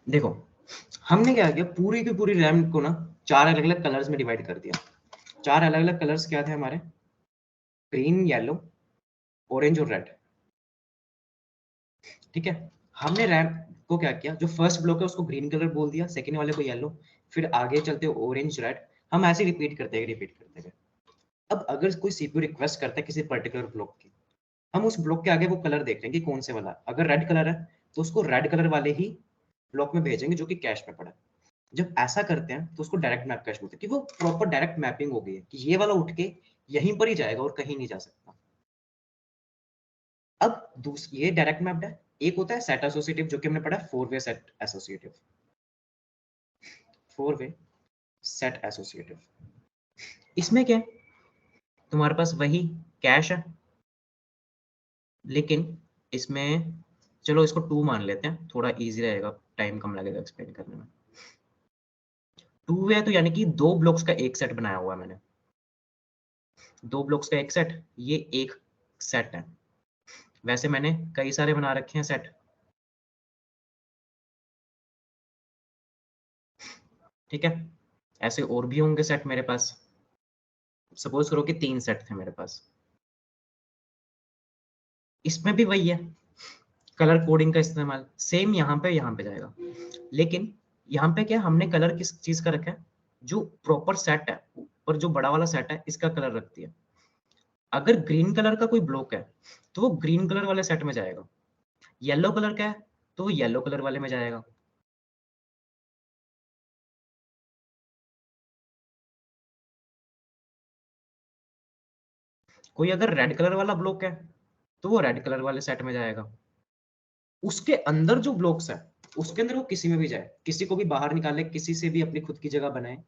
देखो हमने क्या किया, पूरी की पूरी रैम को ना 4 अलग अलग कलर्स में डिवाइड कर दिया। 4 अलग अलग कलर्स क्या थे हमारे, ग्रीन, येलो, ऑरेंज और रेड। ठीक है, हमने रैम को क्या किया, जो फर्स्ट ब्लॉक है उसको ग्रीन कलर बोल दिया, सेकंड वाले को येलो, फिर आगे चलते ऑरेंज, रेड, हम ऐसे रिपीट करते गए। अब अगर कोई सीपीयू रिक्वेस्ट करता है किसी पर्टिकुलर ब्लॉक की, हम उस ब्लॉक के आगे वो कलर देख रहे हैं कि कौन से वाला, अगर रेड कलर है तो उसको रेड कलर वाले ही ब्लॉक में भेजेंगे जो कि कैश में पड़ा है। जब ऐसा करते हैं तो उसको डायरेक्ट मैप कैश बोलते हैं, कि वो प्रॉपर डायरेक्ट मैपिंग हो गई है कि ये वाला उठ के यहीं पर ही जाएगा और कहीं नहीं जा सकता। अब दूसरी, ये डायरेक्ट मैप्ड है। एक होता है सेट एसोसिएटिव, जो कि हमने पढ़ा four way set associative, four way set associative. इसमें क्या है, तुम्हारे पास वही कैश है, लेकिन इसमें चलो इसको 2 मान लेते हैं, थोड़ा इजी रहेगा, टाइम कम लगेगा एक्सप्लेन करने में। 2 वे है तो यानी कि 2 ब्लॉक्स का एक सेट बनाया हुआ है मैंने, 2 ब्लॉक्स का एक सेट, ये एक सेट है। वैसे मैंने कई सारे बना रखे हैं सेट, ठीक है, ऐसे और भी होंगे सेट मेरे पास। सपोज करो कि 3 सेट थे मेरे पास, इसमें भी वही है, कलर कोडिंग का इस्तेमाल सेम यहाँ पे जाएगा। लेकिन यहाँ पे क्या, हमने कलर किस चीज का रखा है, जो प्रॉपर सेट है और जो बड़ा वाला सेट है इसका कलर रखती है। अगर ग्रीन कलर का कोई ब्लॉक है तो वो ग्रीन कलर वाले सेट में जाएगा, येलो कलर का है तो वो येलो कलर वाले में जाएगा। कोई अगर रेड कलर वाला ब्लॉक है तो वो रेड कलर वाले सेट में जाएगा। उसके अंदर जो ब्लॉक्स है उसके अंदर वो किसी में भी जाए, किसी को भी बाहर निकाले, किसी से भी अपनी खुद की जगह बनाए,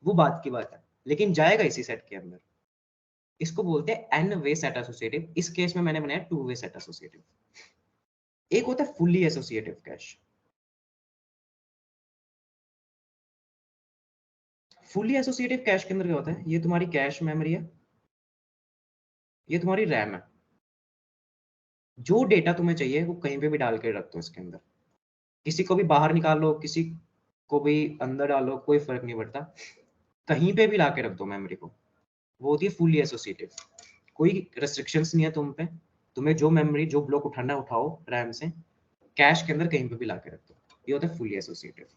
वो बात की बात है, लेकिन जाएगा इसी सेट के अंदर। इसको बोलते हैं एन वे सेट एसोसिएटिव। इस केस में मैंने बनाया 2 वे सेट एसोसिएटिव। एक होता है fully associative cash. Fully associative cash के अंदर क्या होता है, ये तुम्हारी कैश मेमोरी है, ये तुम्हारी रैम है, जो डेटा तुम्हें चाहिए वो कहीं पे भी डाल के रख दो इसके अंदर, किसी को भी बाहर निकालो, किसी को भी अंदर डालो, कोई फर्क नहीं पड़ता, कहीं पे भी ला के रख दो मेमोरी को, वो होती है फुल्ली एसोसिएटिव। कोई रेस्ट्रिक्शंस नहीं है तुम पे, तुम्हें जो मेमोरी जो ब्लॉक उठाना है उठाओ रैम से, कैश के अंदर कहीं पे भी ला के रख दो, ये होता है फुल्ली एसोसिएटिव।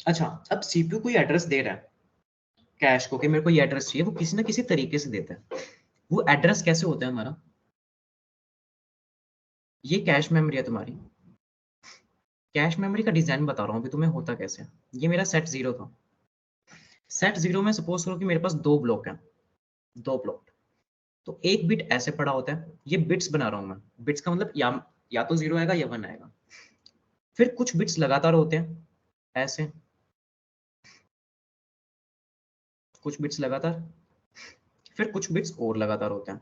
अच्छा, अब सीपीयू कोई एड्रेस दे रहा है कैश को कि मेरे को ये एड्रेस चाहिए, वो किसी ना किसी तरीके से देता है। वो एड्रेस कैसे होता है हमारा, ये कैश मेमोरी है तुम्हारी, कैश मेमोरी का डिजाइन बता रहा हूँ अभी तुम्हें होता कैसे है। ये मेरा सेट 0 था, सेट 0 में सपोज करो कि मेरे पास 2 ब्लॉक हैं, 2 ब्लॉक, तो एक बिट ऐसे पड़ा होता है, ये बिट्स बना रहा हूँ मैं, बिट्स का मतलब या तो 0 आएगा या 1 आएगा। फिर कुछ बिट्स लगातार होते हैं ऐसे, कुछ बिट्स लगातार, फिर कुछ बिट्स और लगातार होते हैं।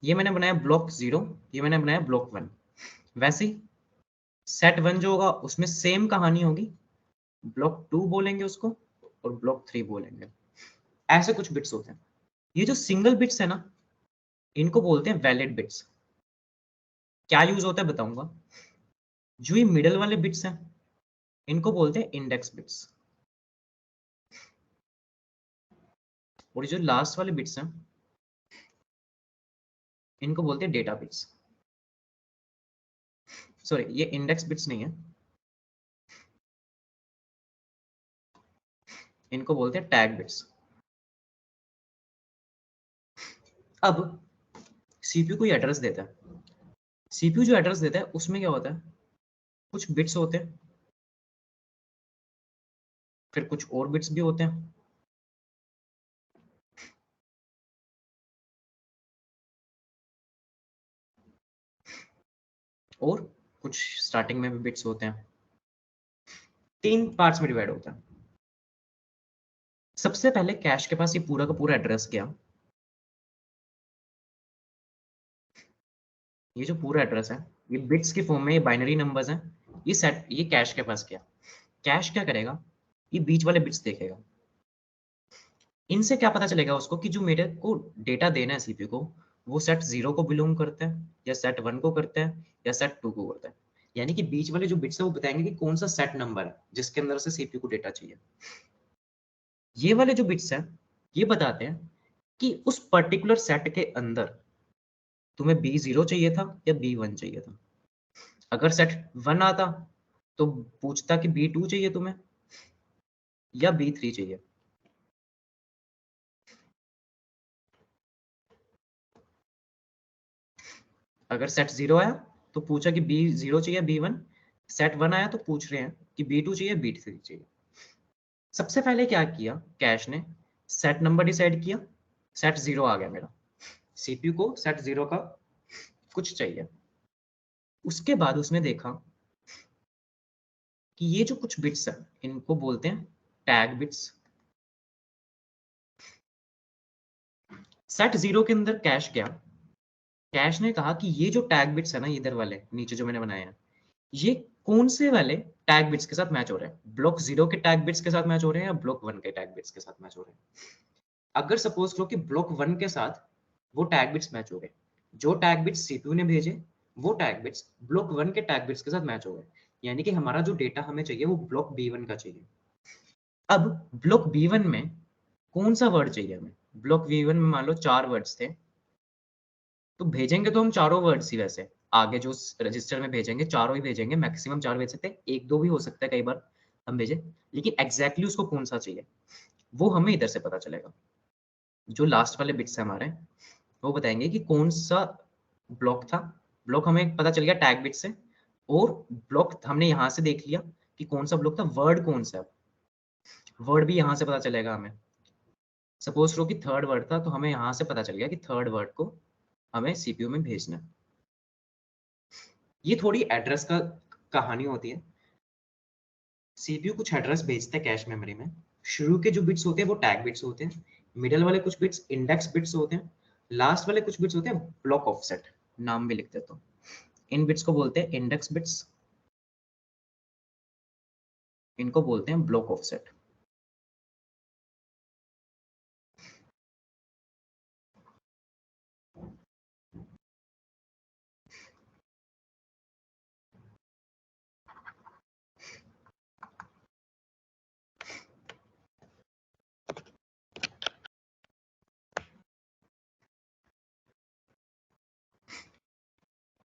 ये मैंने बनाया ब्लॉक 0, ये मैंने बनाया ब्लॉक 1। वैसे ही सेट 1 जो होगा उसमें सेम कहानी होगी, ब्लॉक 2 बोलेंगे उसको और ब्लॉक 3 बोलेंगे, ऐसे कुछ बिट्स होते हैं। ये जो सिंगल बिट्स है ना, इनको बोलते हैं वैलिड बिट्स। क्या यूज होता है बताऊंगा। जो ये मिडल वाले बिट्स हैं इनको बोलते हैं इंडेक्स बिट्स, और जो लास्ट वाले बिट्स हैं इनको बोलते हैं डेटा बिट्स। सॉरी, ये इंडेक्स बिट्स नहीं है, इनको बोलते हैं टैग बिट्स। अब सीपीयू कोई एड्रेस देता है, सीपीयू जो एड्रेस देता है उसमें क्या होता है, कुछ बिट्स होते हैं, फिर कुछ और बिट्स भी होते हैं, और कुछ स्टार्टिंग में भी बिट्स होते हैं। 3 पार्ट्स में डिवाइड होता है। सबसे पहले कैश के पास ये पूरा का पूरा एड्रेस गया। ये जो पूरा एड्रेस है, ये बिट्स के फॉर्म में, ये बाइनरी नंबर्स हैं, ये कैश के पास गया। कैश क्या करेगा, ये बीच वाले बिट्स देखेगा। इनसे क्या पता चलेगा उसको कि जो मेरे को डेटा देना है सीपीयू को, वो सेट 0 को बिलोंग करता है, या सेट 1 को करता है, या सेट 2 को करता है। यानी कि बीच वाले जो बिट्स है वो बताएंगे कि कौन सा सेट नंबर है जिसके अंदर से सीपीयू को डेटा चाहिए। ये वाले जो बिट्स हैं, ये बताते हैं कि उस पर्टिकुलर सेट के अंदर तुम्हें B0 चाहिए था या B1 चाहिए था। अगर सेट 1 आता तो पूछता कि B2 चाहिए तुम्हें या B3 चाहिए। अगर सेट 0 आया तो पूछा कि B0 चाहिए B1। सेट 1 आया तो पूछ रहे हैं कि B2 चाहिए B3 चाहिए। सबसे पहले क्या किया कैश ने, सेट नंबर डिसाइड किया, सेट 0 आ गया मेरा। सीपीयू को सेट 0 का कुछ चाहिए। उसके बाद उसने देखा कि ये जो कुछ बिट्स है इनको बोलते हैं टैग बिट्स। सेट 0 के अंदर कैश गया। कैश ने कहा कि ये जो टैग बिट्स है ना, इधर वाले नीचे जो मैंने बनाए हैं, ये कौन से वाले टैग बिट्स के साथ मैच हो रहे हैं, ब्लॉक 0 के टैग बिट्स के साथ मैच हो रहे हैं या ब्लॉक 1 के टैग बिट्स के साथ मैच हो रहे हैं। अगर सपोज करो कि ब्लॉक 1 के साथ वो टैग बिट्स मैच हो गए, जो टैग बिट्स सीपीयू ने भेजे वो टैग बिट्स ब्लॉक 1 के टैग बिट्स के साथ मैच हो गए, यानी कि हमारा जो डेटा हमें चाहिए वो ब्लॉक B1 का चाहिए। अब ब्लॉक B1 में कौन सा वर्ड चाहिए हमें। ब्लॉक B1 में मान लो 4 वर्ड्स थे, तो भेजेंगे तो हम चारों वर्ड्स ही, वैसे आगे जो रजिस्टर में भेजेंगे चारों ही भेजेंगे, मैक्सिमम 4 भेज सकते हैं, एक दो भी हो सकता है कई बार हम भेजें, लेकिन एग्जैक्टली उसको कौन सा चाहिए वो हमें इधर से पता चलेगा। जो लास्ट वाले बिट्स है हमारे, वो बताएंगे कि कौन सा ब्लॉक था। ब्लॉक हमें पता चल गया टैग बिट से, और ब्लॉक हमने यहाँ से देख लिया कि कौन सा ब्लॉक था, वर्ड कौन सा है, वर्ड भी यहाँ से पता चलेगा हमें। सपोज करो कि थर्ड वर्ड था, तो हमें यहाँ से पता चल गया कि थर्ड वर्ड को हमें सीपीयू में भेजना है। ये थोड़ी एड्रेस का कहानी होती है। सीपीयू कुछ एड्रेस भेजता है कैश मेमोरी में। शुरू के जो बिट्स होते हैं वो टैग बिट्स होते हैं, मिडल वाले कुछ बिट्स इंडेक्स बिट्स होते हैं, लास्ट वाले कुछ बिट्स होते हैं ब्लॉक ऑफसेट, नाम भी लिख देता हूँ। इन बिट्स को बोलते हैं इंडेक्स बिट्स, इनको बोलते हैं ब्लॉक ऑफसेट।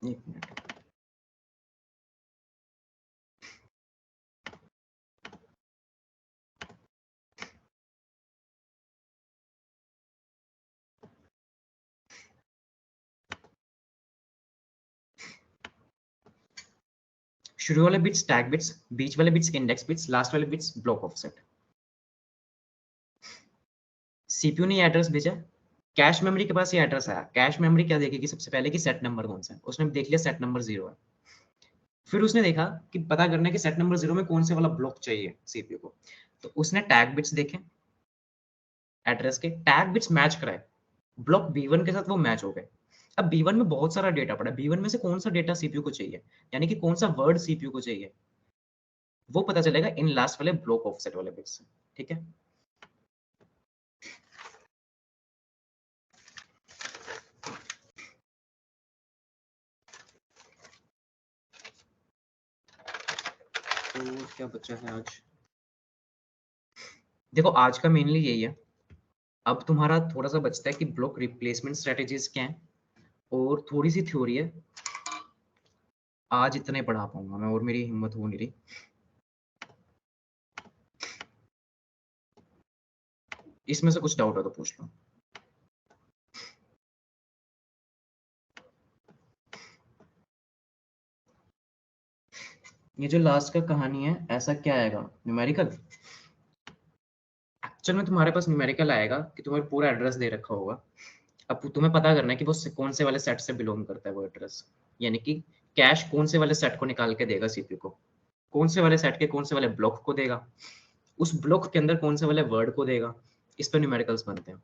एक मिनट। शुरू वाले बिट्स टैग बिट्स, बीच वाले बिट्स इंडेक्स बिट्स, लास्ट वाले बिट्स ब्लॉक ऑफसेट। सीपीयू ने ये एड्रेस भेजा, कैश मेमोरी के पास ये एड्रेस आया। कैश मेमोरी क्या देखेगी सबसे पहले कि सेट नंबर कौन सा है, उसने देख लिया सेट नंबर 0 है। फिर उसने देखा कि पता करना है कि सेट नंबर 0 में कौन से वाला ब्लॉक चाहिए सीपीयू को, तो उसने टैग बिट्स देखे, एड्रेस के टैग बिट्स मैच कराए, ब्लॉक B1 के साथ वो मैच हो गए। अब B1 में बहुत सारा डेटा पड़ा है, B1 में से कौन सा डेटा सीपीयू को चाहिए, यानी कि कौन सा वर्ड सीपीयू को चाहिए, वो पता चलेगा इन लास्ट वाले ब्लॉक ऑफसेट वाले बिट्स से। ठीक है। तो क्या बचा है आज, देखो आज का मेनली यही है। अब तुम्हारा थोड़ा सा बचता है कि ब्लॉक रिप्लेसमेंट स्ट्रेटेजीज क्या है, और थोड़ी सी थ्योरी है। आज इतने पढ़ा पाऊंगा मैं, और मेरी हिम्मत हो नहीं रही। इसमें से कुछ डाउट हो तो पूछ लो। ये जो लास्ट का कहानी है, ऐसा क्या आएगा न्यूमेरिकल? एक्चुअल में तुम्हारे पास न्यूमेरिकल आएगा कि तुम्हें पूरा एड्रेस दे रखा होगा। अब तुम्हें पता करना है कि वो कौन से वाले सेट से बिलोंग करता है वो एड्रेस, यानी कि कैश कौन से वाले सेट को निकाल के देगा सीपीयू को, कौन से वाले सेट के कौन से वाले ब्लॉक को देगा, उस ब्लॉक के अंदर कौन से वाले वर्ड को देगा। इस पर न्यूमेरिकल्स बनते हैं।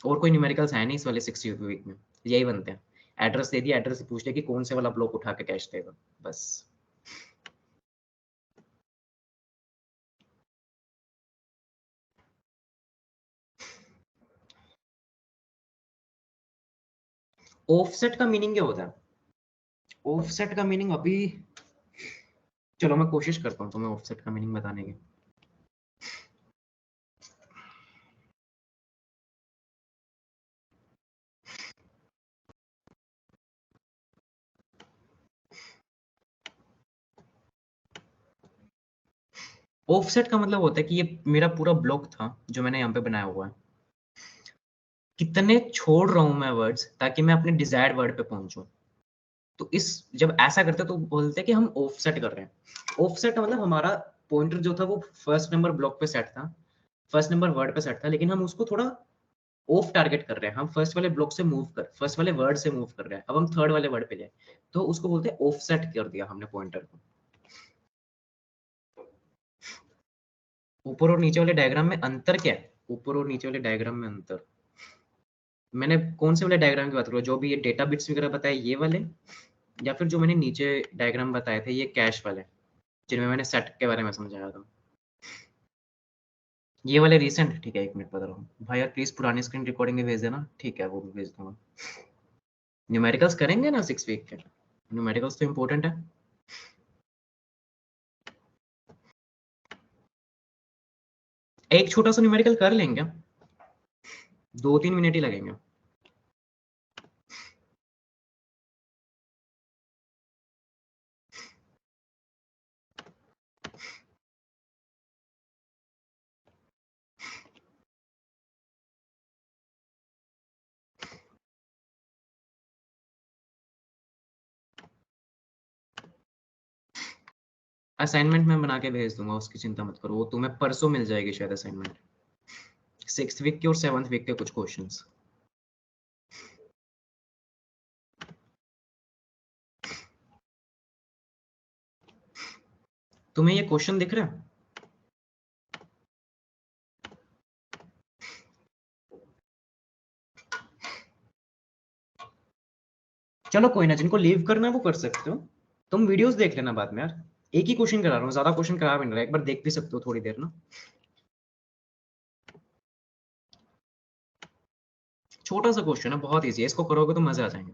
और कोई न्यूमेरिकल्स है नहीं इस वाले 60 वीक में, यही बनते हैं। एड्रेस दे दिया, एड्रेस से पूछ लिया कि कौन से वाला ब्लॉक उठा के कैश देगा, बस। ऑफसेट का मीनिंग क्या होता है? ऑफसेट का मीनिंग अभी, चलो मैं कोशिश करता हूँ तुम्हें ऑफसेट का मीनिंग बताने की। ऑफसेट का मतलब होता है कि ये मेरा पूरा ब्लॉक था जो मैंने यहाँ पे बनाया हुआ है, कितने छोड़ रहा हूं मैं वर्ड्स ताकि मैं अपने डिजायर्ड वर्ड पे पहुंचूं। तो इस जब ऐसा करते हैं तो बोलते हैं कि हम ऑफसेट कर रहे हैं। ऑफसेट का मतलब हमारा पॉइंटर जो था वो फर्स्ट नंबर ब्लॉक पे सेट था, फर्स्ट नंबर वर्ड पे सेट था, लेकिन हम उसको थोड़ा ऑफ टारगेट कर रहे हैं। हम फर्स्ट वाले ब्लॉक से मूव कर, फर्स्ट वाले वर्ड से मूव कर रहे हैं, अब हम थर्ड वाले वर्ड पे जाए, तो उसको बोलते हैं ऑफसेट कर दिया हमने पॉइंटर को। ऊपर और नीचे वाले डायग्राम में अंतर क्या है? ऊपर और नीचे वाले डायग्राम में अंतर, मैंने कौन से वाले डायग्राम की बात करूँ, जो भी ये डेटा बिट्स वगैरह बताए ये वाले, या फिर जो मैंने नीचे डायग्राम बताए थे ये कैश वाले, जिनमें मैंने सेट के बारे में समझाया था, ये वाले रिसेंट? ठीक है, एक मिनट बता रहा हूँ भाई यार, प्लीज पुरानी स्क्रीन रिकॉर्डिंग भी भेज देना, ठीक है वो भी भेज दूंगा। न्यूमेरिकल्स करेंगे ना 6 वीक के, न्यूमेरिकल्स तो इम्पोर्टेंट है। एक छोटा सा न्यूमेरिकल कर लेंगे, 2-3 मिनट ही लगेंगे। असाइनमेंट मैं बना के भेज दूंगा, उसकी चिंता मत करो, वो तुम्हें परसों मिल जाएगी शायद असाइनमेंट, 6th वीक के और 7th वीक के कुछ क्वेश्चंस। तुम्हें ये क्वेश्चन दिख रहा है? चलो कोई ना, जिनको लीव करना है वो कर सकते हो, तुम वीडियोस देख लेना बाद में यार। एक ही क्वेश्चन करा रहा हूँ, ज्यादा क्वेश्चन करा भी नहीं रहा, एक बार देख भी सकते हो थोड़ी देर ना। छोटा सा क्वेश्चन है, बहुत इजी है, इसको करोगे तो मजे आ जाएंगे।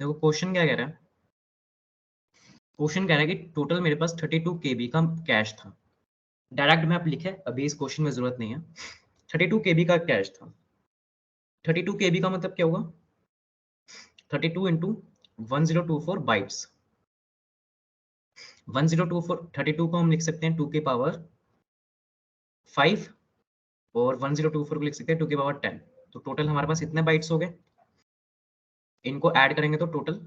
देखो क्वेश्चन क्या कह रहा है, क्वेश्चन कह रहा है कि टोटल मेरे पास 32 KB का कैश था। डायरेक्ट मैप लिखे, अभी इस क्वेश्चन में जरूरत नहीं है। 32 KB का कैश था। 32 KB का मतलब क्या होगा? 32 × 1024 बाइट्स। 1024, 32 को हम लिख सकते हैं 2 की पावर 5, और 1024 को लिख सकते हैं 2 की पावर 10। तो टोटल हमारे पास इतने बाइट्स हो गए, इनको ऐड करेंगे तो टोटल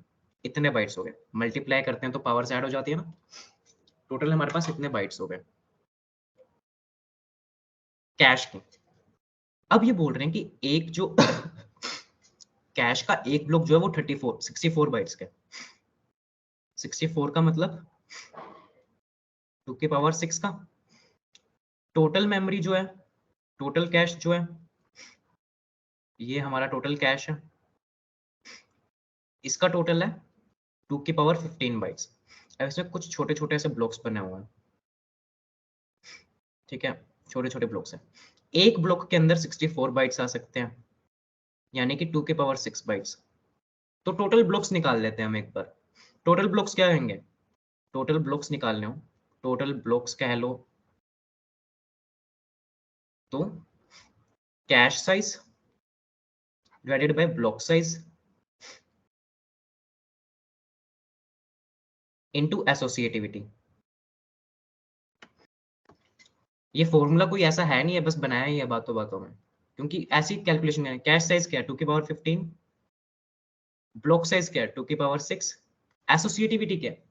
इतने बाइट्स हो गए, मल्टीप्लाई करते हैं तो पावर से ऐड हो जाती है ना। टोटल हमारे पास इतने बाइट्स हो गए कैश के। अब ये बोल रहे हैं कि एक जो कैश का एक ब्लॉक जो है वो 64 बाइट्स का। 64 का मतलब 2 की पावर 6 का। टोटल मेमोरी जो है, टोटल कैश जो है, ये हमारा टोटल कैश है, इसका टोटल है 2 की पावर 15 बाइट्स। अब इसमें कुछ छोटे छोटे ऐसे ब्लॉक्स बने हुए हैं, ठीक है, छोटे छोटे ब्लॉक्स हैं। एक ब्लॉक के अंदर 64 बाइट्स आ सकते हैं, यानी कि 2 की पावर 6 बाइट्स। तो टोटल ब्लॉक्स निकाल लेते हैं हम एक बार। टोटल ब्लॉक्स क्या होंगे? टोटल ब्लॉक्स निकालने हो, टोटल ब्लॉक्स कह लो तो cache size divided by block size into associativity. ये फॉर्मूला कोई ऐसा है नहीं है, बस बनाया ही है बातों बातों में, क्योंकि ऐसी कैलकुलेशन है। कैश साइज क्या है? 2 की पावर 15। ब्लॉक साइज क्या है? 2 की पावर 6। एसोसिएटिविटी क्या है?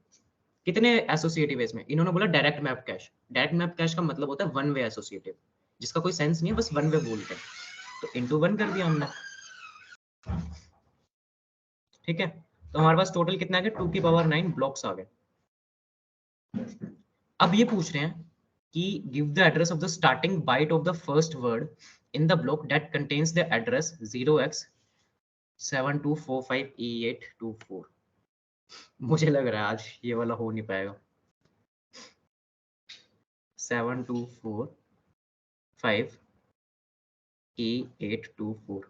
कितने एसोसिएटिव है इसमें? इन्होंने बोला direct map cash. Direct map cash का मतलब होता है वन वे एसोसिएटिव, जिसका कोई सेंस नहीं है, बस वन वे बोलते हैं। तो इंटू वन कर दिया हमने, ठीक है। तो हमारे पास टोटल कितना आ गया? 2 की पावर 9 ब्लॉक्स आ गए। अब ये पूछ रहे हैं कि give the address of the starting byte of the first word in the block that contains the address 0x7245E824। मुझे लग रहा है आज ये वाला हो नहीं पाएगा। 7245E824।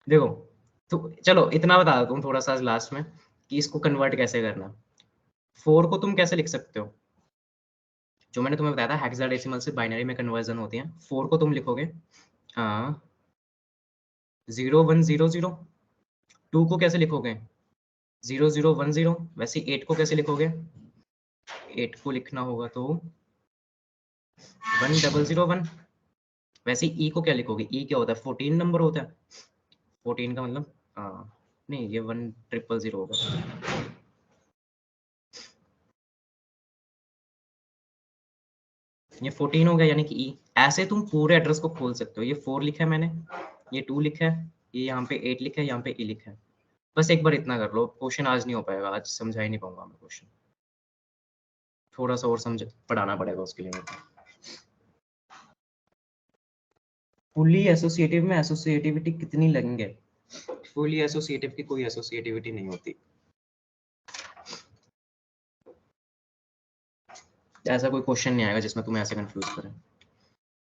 देखो, तो चलो इतना बता देता हूँ थोड़ा सा लास्ट में कि इसको कन्वर्ट कैसे करना। 4 को तुम कैसे लिख सकते हो? जो मैंने तुम्हें बताया था हेक्साडेसिमल से बाइनरी में कन्वर्जन होती है। 4 को तुम लिखोगे 0100। 2 को कैसे लिखोगे? 0010। वैसे 8 को कैसे लिखोगे? 8 को लिखना होगा तो 1001। वैसे ई को क्या लिखोगे? ई क्या होता है? 14 नंबर होता है। 14 का मतलब नहीं, ये 1000 होगा। ये 14 हो गया, यानी कि ई। ऐसे तुम पूरे एड्रेस को खोल सकते हो। ये 4 लिखा है मैंने, ये 2 लिखा है, ये यहाँ पे 8 लिखा है, यहाँ पे ई लिखा है। बस एक बार इतना कर लो। क्वेश्चन आज नहीं हो पाएगा, आज समझा ही नहीं पाऊंगा मैं क्वेश्चन। थोड़ा सा और समझ पढ़ाना पड़ेगा उसके लिए मेरे को। फुली एसोसिएटिव में एसोसिएटिविटी कितनी लगेंगे? फुली एसोसिएटिव की कोई एसोसिएटिविटी नहीं होती। ऐसा कोई क्वेश्चन नहीं आएगा जिसमें तुम्हें ऐसे कंफ्यूज करें।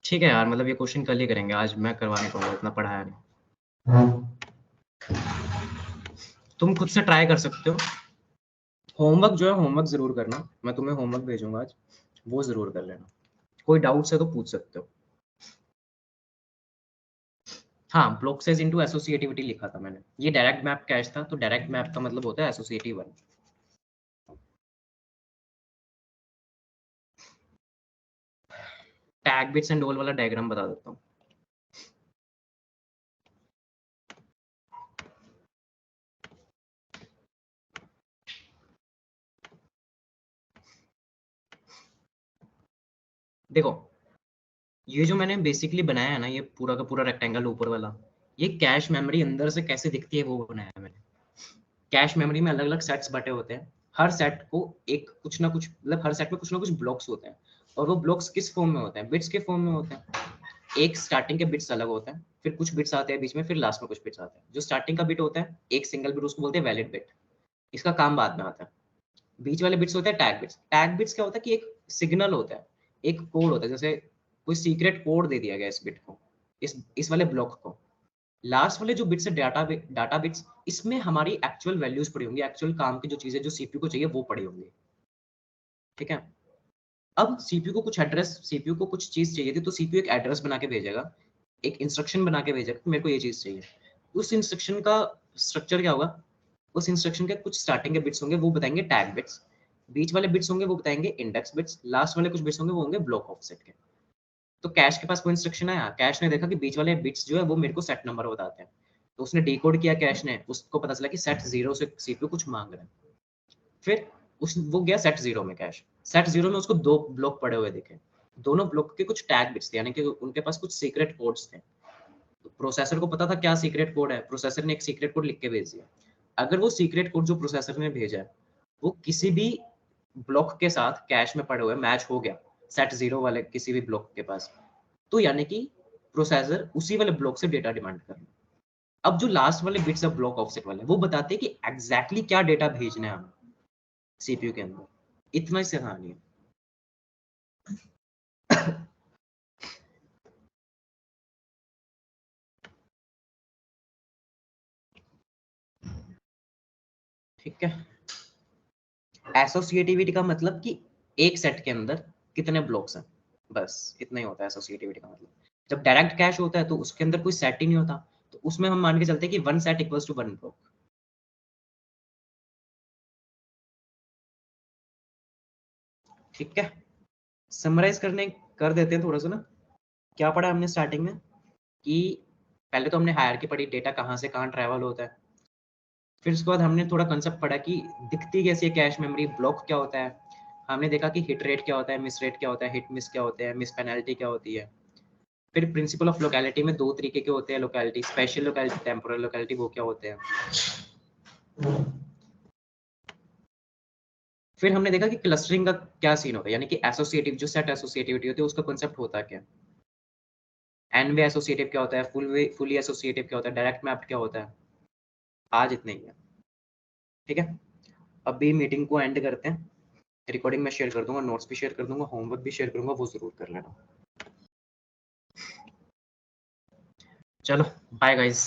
ठीक है यार, मतलब ये क्वेश्चन कल ही करेंगे, आज मैं करवा नहीं पाऊंगा, इतना पढ़ाया नहीं। तुम खुद से ट्राई कर सकते हो। होमवर्क जो है होमवर्क जरूर करना, मैं तुम्हें होमवर्क भेजूंगा आज, वो जरूर कर लेना। कोई डाउट्स है तो पूछ सकते हो। हाँ, ब्लॉक साइज इनटू एसोसिएटिविटी लिखा था मैंने। ये डायरेक्ट मैप कैश था, तो डायरेक्ट मैप का मतलब होता है associative one. Tag bits and all वाला डायग्राम बता देता हूँ। देखो, ये जो मैंने बेसिकली बनाया है ना, ये पूरा का पूरा रेक्टेंगल ऊपर वाला, ये कैश मेमोरी अंदर से कैसे दिखती है वो बनाया है मैंने। कैश मेमोरी में अलग अलग सेट्स बटे होते हैं। हर सेट को एक कुछ ना कुछ, मतलब हर सेट में कुछ ना कुछ ब्लॉक्स होते हैं। और वो ब्लॉक्स किस फॉर्म में होते हैं? बिट्स के फॉर्म में होते हैं। एक स्टार्टिंग के बिट्स अलग होते हैं, फिर कुछ बिट्स आते हैं बीच में, फिर लास्ट में कुछ बिट्स आते हैं। जो स्टार्टिंग का बिट होता है एक सिंगल बिट, उसको बोलते हैं वैलिड बिट। इसका काम बाद में आता है। बीच वाले बिट्स होते हैं टैग बिट्स। टैग बिट्स क्या होता है कि एक सिग्नल होता है, एक कोड होता है। जैसे कोई सीक्रेट कोड दे दिया गया इस बिट को, इस वाले ब्लॉक को। लास्ट वाले जो बिट्स है डाटा बिट्स, इसमें हमारी एक्चुअल वैल्यूज पड़ी होंगी, एक्चुअल काम की जो चीजें जो सीपीयू को चाहिए वो पड़ी होंगी। ठीक है। अब सीपीयू को कुछ एड्रेस, सीपीयू को कुछ चीज चाहिए थी, तो सीपीयू एक एड्रेस बना के भेजेगा, एक इंस्ट्रक्शन बना के भेजेगा कि मेरे को ये चीज चाहिए। उस इंस्ट्रक्शन का स्ट्रक्चर क्या होगा? उस इंस्ट्रक्शन के कुछ स्टार्टिंग के बिट्स होंगे, वो बताएंगे टैग बिट्स। बीच वाले बिट्स होंगे वो बताएंगे इंडेक्स बिट्स। लास्ट वाले कुछ बिट्स होंगे वो होंगे ब्लॉक ऑफसेट के। तो कैश के पास कोई इंस्ट्रक्शन आया, कैश ने देखा कि बीच वाले बिट्स जो है वो मेरे को सेट नंबर बताते हैं, तो उसने डिकोड किया कैश ने, उसको पता चला कि सेट 0 से सीपीयू कुछ मांग रहा है। फिर उस वो गया सेट 0 में। कैश सेट 0 में उसको दो ब्लॉक पड़े हुए दिखे। दोनों ब्लॉक के कुछ टैग बिट्स थे, यानी कि उनके पास कुछ सीक्रेट कोड्स थे। तो प्रोसेसर को पता था क्या सीक्रेट कोड है, प्रोसेसर ने एक सीक्रेट कोड लिख के भेज दिया। अगर वो सीक्रेट कोड जो प्रोसेसर ने भेजा है वो किसी भी ब्लॉक के साथ कैश में पड़े हुए मैच हो गया, सेट 0 वाले किसी भी ब्लॉक के पास, तो यानी कि प्रोसेसर उसी वाले ब्लॉक से डेटा डिमांड कर रहा है। अब जो लास्ट वाले बिट्स ऑफ ब्लॉक ऑफसेट वाले वो बताते हैं कि एग्जैक्टली क्या डेटा भेजना है हमें सीपीयू के अंदर। इतना ही से कहानी है। ठीक है। एसोसिएटिविटी का मतलब कि एक सेट के अंदर कितने ब्लॉक्स हैं, बस इतना ही होता है एसोसिएटिविटी का मतलब। जब डायरेक्ट कैश होता है तो उसके अंदर कोई सेट ही नहीं होता, तो उसमें हम मान के चलते हैं कि one set equals to one block. ठीक है। समराइज करने कर देते हैं थोड़ा सा ना। क्या पढ़ा हमने स्टार्टिंग में कि पहले तो हमने हायरार्की पढ़ी, डेटा कहाँ से कहाँ ट्रैवल होता है। फिर उसके बाद हमने थोड़ा कंसेप्ट पढ़ा कि दिखती कैसी है कैश मेमोरी, ब्लॉक क्या होता है। हमने देखा कि हिट रेट क्या होता है, मिस रेट क्या होता है, हिट मिस क्या होते हैं, मिस पेनल्टी क्या होती है। फिर प्रिंसिपल ऑफ लोकेलिटी में 2 तरीके के होते हैं locality, special locality, temporal locality, वो क्या होते हैं। फिर हमने देखा कि क्लस्टरिंग का क्या सीन होता है, यानी कि एसोसिएटिव, जो सेट एसोसिएटिविटी होती है उसका कांसेप्ट होता क्या है, एन वे एसोसिएटिव क्या होता है, फुली एसोसिएटिव क्या होता है, डायरेक्ट मैप्ड क्या होता है। आज इतने ही है, ठीक है। अभी मीटिंग को एंड करते हैं, रिकॉर्डिंग में शेयर कर दूंगा, नोट्स भी शेयर कर दूंगा, होमवर्क भी शेयर करूंगा, वो जरूर कर लेना। चलो बाय गाइस।